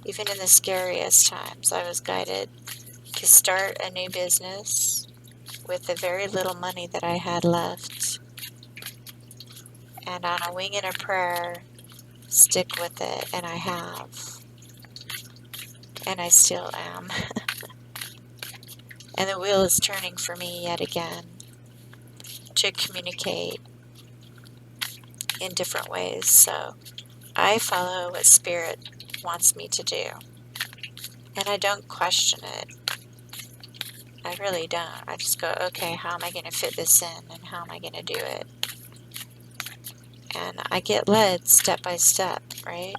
Even in the scariest times, I was guided to start a new business with the very little money that I had left, and on a wing and a prayer, stick with it, and I have, and I still am. And the wheel is turning for me yet again to communicate in different ways. So I follow what Spirit wants me to do, and I don't question it. I really don't. I just go, okay, how am I going to fit this in, and how am I going to do it? And I get led step by step, right?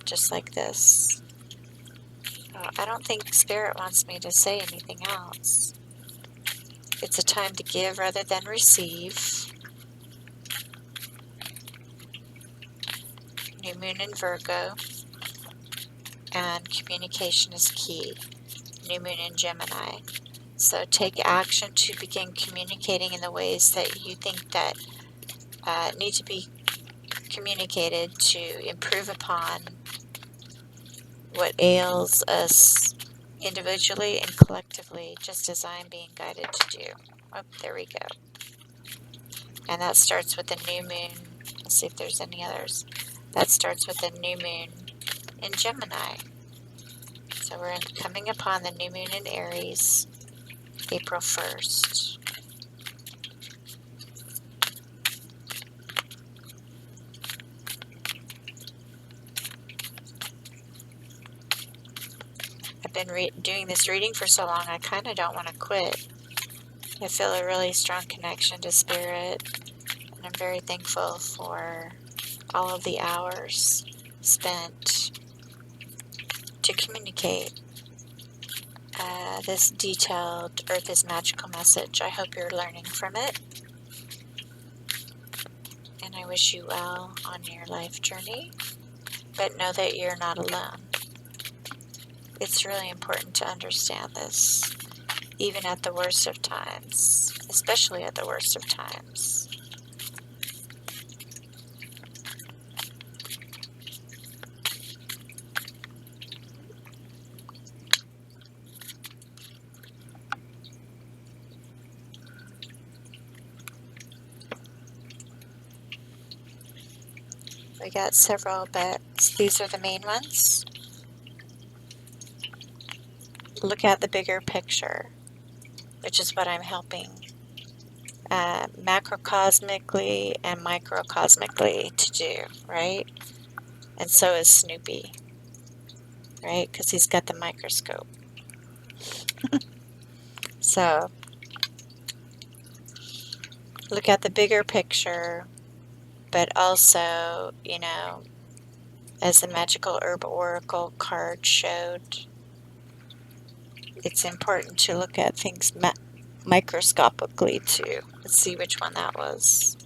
Just like this. I don't think Spirit wants me to say anything else. It's a time to give rather than receive. New moon in Virgo, and communication is key. New moon in Gemini. So take action to begin communicating in the ways that you think that need to be communicated to improve upon what ails us individually and collectively, just as I'm being guided to do. Oh, there we go. And that starts with the new moon. Let's see if there's any others. That starts with the new moon in Gemini. So we're coming upon the new moon in Aries, April 1st. I've been doing this reading for so long, I kind of don't want to quit. I feel a really strong connection to Spirit, and I'm very thankful for all of the hours spent to communicate this detailed Earth is Magical message. I hope you're learning from it, and I wish you well on your life journey, but know that you're not alone. It's really important to understand this, even at the worst of times, especially at the worst of times. We got several, but these are the main ones. Look at the bigger picture, which is what I'm helping macrocosmically and microcosmically to do, right? And so is Snoopy, right? Because he's got the microscope. So look at the bigger picture, but also, as the Magical Herb Oracle card showed, it's important to look at things microscopically too. Let's see which one that was.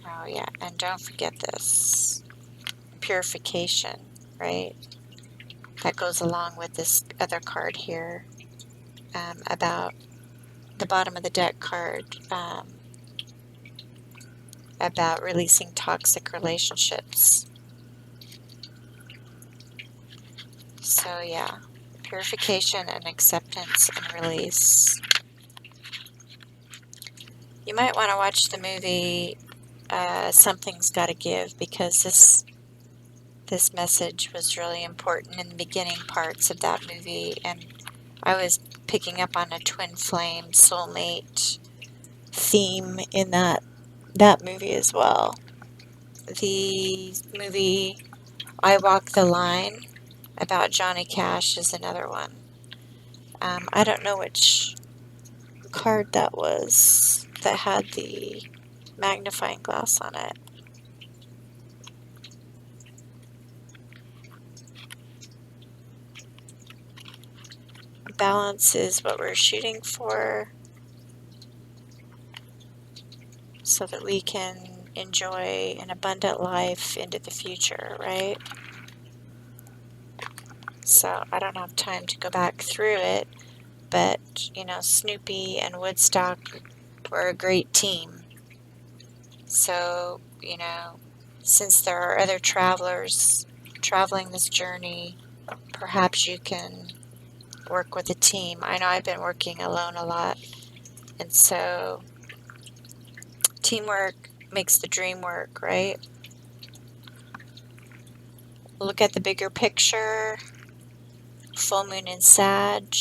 Oh yeah, and don't forget this. Purification, right? That goes along with this other card here, about the bottom of the deck card, about releasing toxic relationships. So yeah, purification and acceptance and release. You might want to watch the movie Something's Gotta Give, because this message was really important in the beginning parts of that movie, and I was picking up on a twin flame soulmate theme in that movie as well. The movie I Walk the Line about Johnny Cash is another one. I don't know which card that was that had the magnifying glass on it. Balance is what we're shooting for, so that we can enjoy an abundant life into the future, right? So I don't have time to go back through it, but you know, Snoopy and Woodstock were a great team. So, you know, since there are other travelers traveling this journey, perhaps you can work with a team. I know I've been working alone a lot, and so teamwork makes the dream work, right? Look at the bigger picture. Full moon in Sag.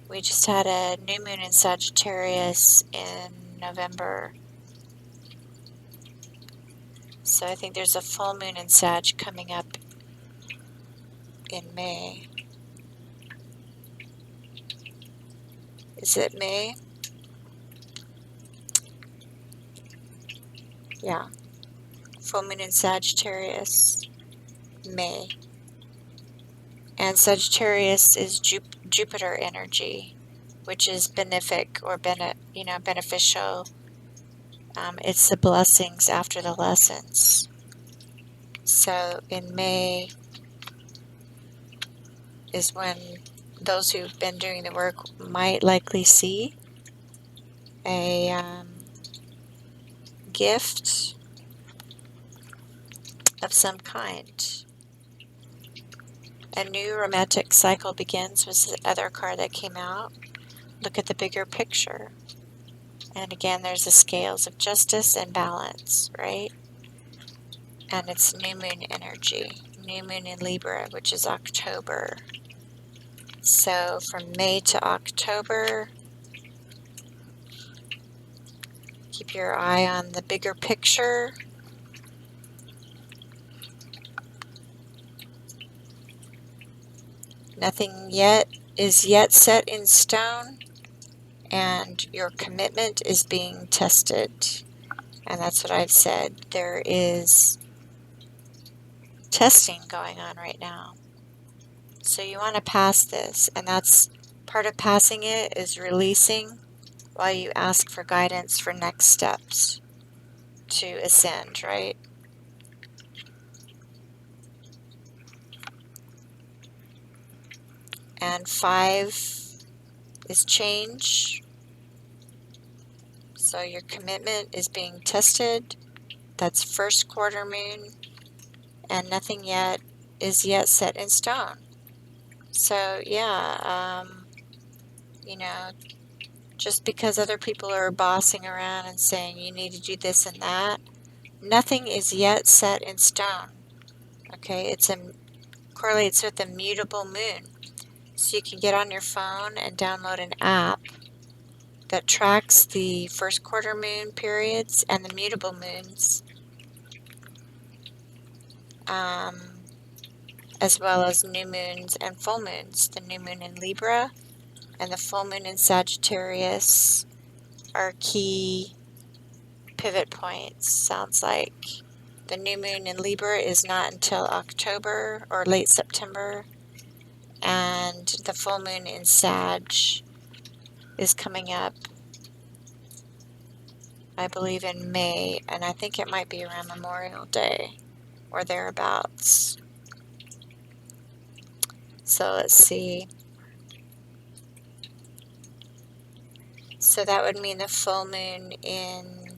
We just had a new moon in Sagittarius in November. So I think there's a full moon in Sag coming up in May. Is it May? Yeah. Full moon in Sagittarius, May. And Sagittarius is Jupiter energy, which is benefic or beneficial. It's the blessings after the lessons. So in May is when those who've been doing the work might likely see a gift of some kind. A new romantic cycle begins was the other card that came out. Look at the bigger picture. And again, there's the scales of justice and balance, right? And it's new moon energy. New moon in Libra, which is October. So from May to October, keep your eye on the bigger picture. Nothing yet is yet set in stone, and your commitment is being tested. And that's what I've said. There is testing going on right now. So you want to pass this, and that's part of passing it is releasing while you ask for guidance for next steps to ascend, right? And 5 is change. So your commitment is being tested. That's first quarter moon, and nothing yet is yet set in stone. So yeah, you know, just because other people are bossing around and saying you need to do this and that, nothing is yet set in stone. Okay, correlates with a mutable moon. So you can get on your phone and download an app that tracks the first quarter moon periods and the mutable moons, as well as new moons and full moons. The new moon in Libra and the full moon in Sagittarius are key pivot points. Sounds like the new moon in Libra is not until October or late September, and the full moon in Sag is coming up, I believe, in May, and I think it might be around Memorial Day or thereabouts. So let's see. So that would mean the full moon in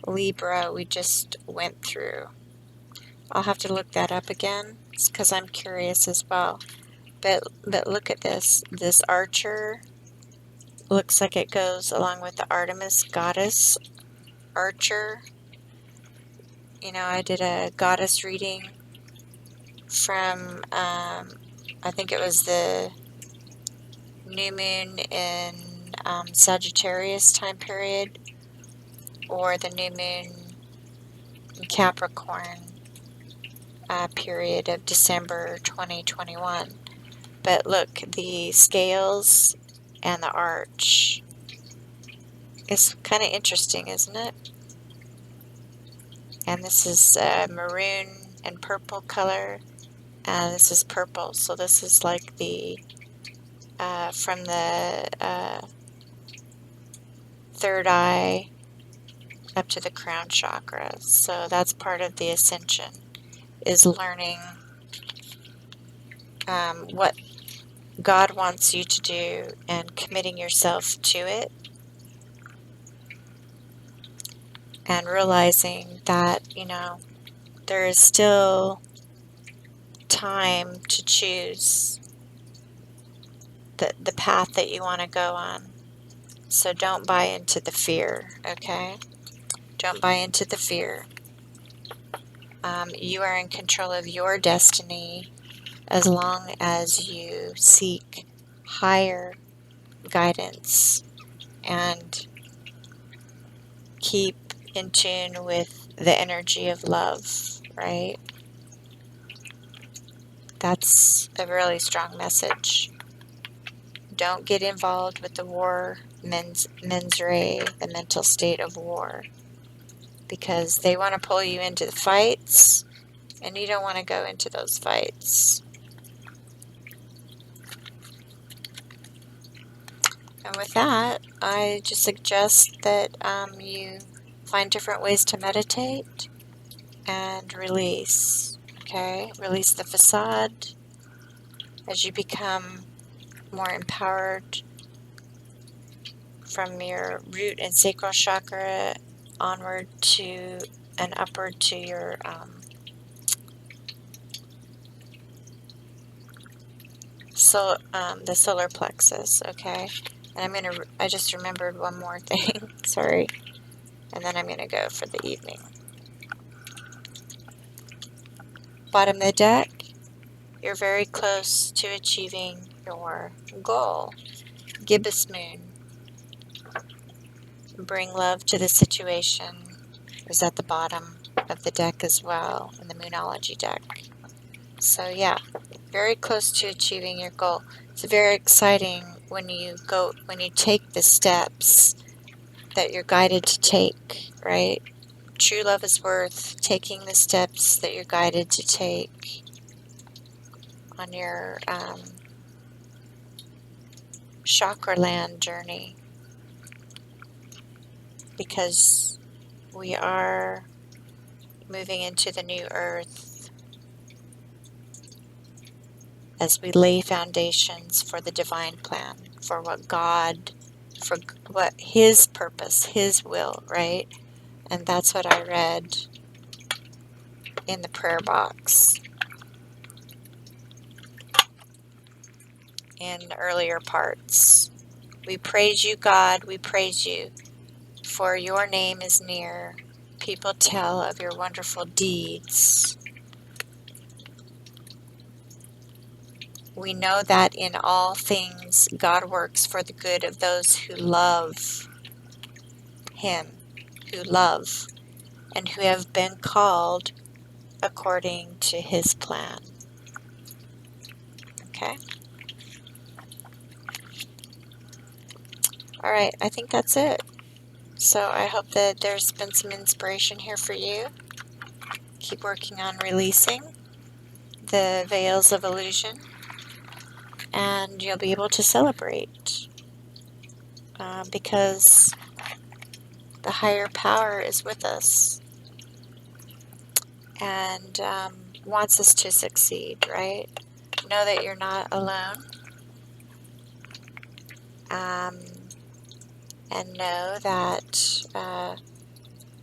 Libra we just went through. I'll have to look that up again because I'm curious as well. But look at this. This Archer looks like it goes along with the Artemis goddess Archer. You know, I did a goddess reading from, I think it was the new moon in Sagittarius time period, or the new moon in Capricorn period of December 2021. But look, the scales and the arch. It's kind of interesting, isn't it? And this is maroon and purple color. And this is purple. So this is like the, from the third eye up to the crown chakra. So that's part of the ascension, is learning what God wants you to do and committing yourself to it, and realizing that, you know, there is still time to choose the path that you want to go on. So don't buy into the fear, okay? Don't buy into the fear. You are in control of your destiny as long as you seek higher guidance and keep in tune with the energy of love, right? That's a really strong message. Don't get involved with the war, mens rea, the mental state of war, because they want to pull you into the fights, and you don't want to go into those fights. And with that, I just suggest that you find different ways to meditate and release, okay? Release the facade as you become more empowered from your root and sacral chakra onward to and upward to your the solar plexus, okay? And I just remembered one more thing, sorry, and then I'm gonna go for the evening. Bottom of the deck, you're very close to achieving your goal. Gibbous moon, bring love to the situation, is at the bottom of the deck as well, in the Moonology deck. So yeah, very close to achieving your goal. It's very exciting when you take the steps that you're guided to take, right? True love is worth taking the steps that you're guided to take on your chakra land journey, because we are moving into the new earth as we lay foundations for the divine plan, for what His purpose, His will, right? And that's what I read in the prayer box in earlier parts. We praise you, God, we praise you, for your name is near. People tell of your wonderful deeds. We know that in all things God works for the good of those who love Him, who love, and who have been called according to His plan. Okay? All right, I think that's it. So I hope that there's been some inspiration here for you. Keep working on releasing the veils of illusion, and you'll be able to celebrate because the higher power is with us and wants us to succeed, right? Know that you're not alone, and know that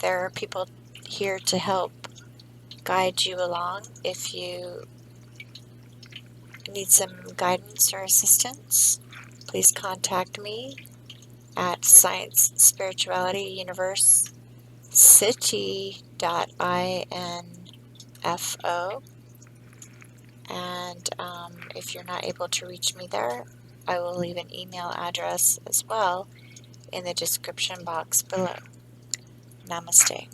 There are people here to help guide you along if you need some guidance or assistance. Please contact me at sciencespiritualityuniversity.info. And if you're not able to reach me there, I will leave an email address as well in the description box below. Namaste.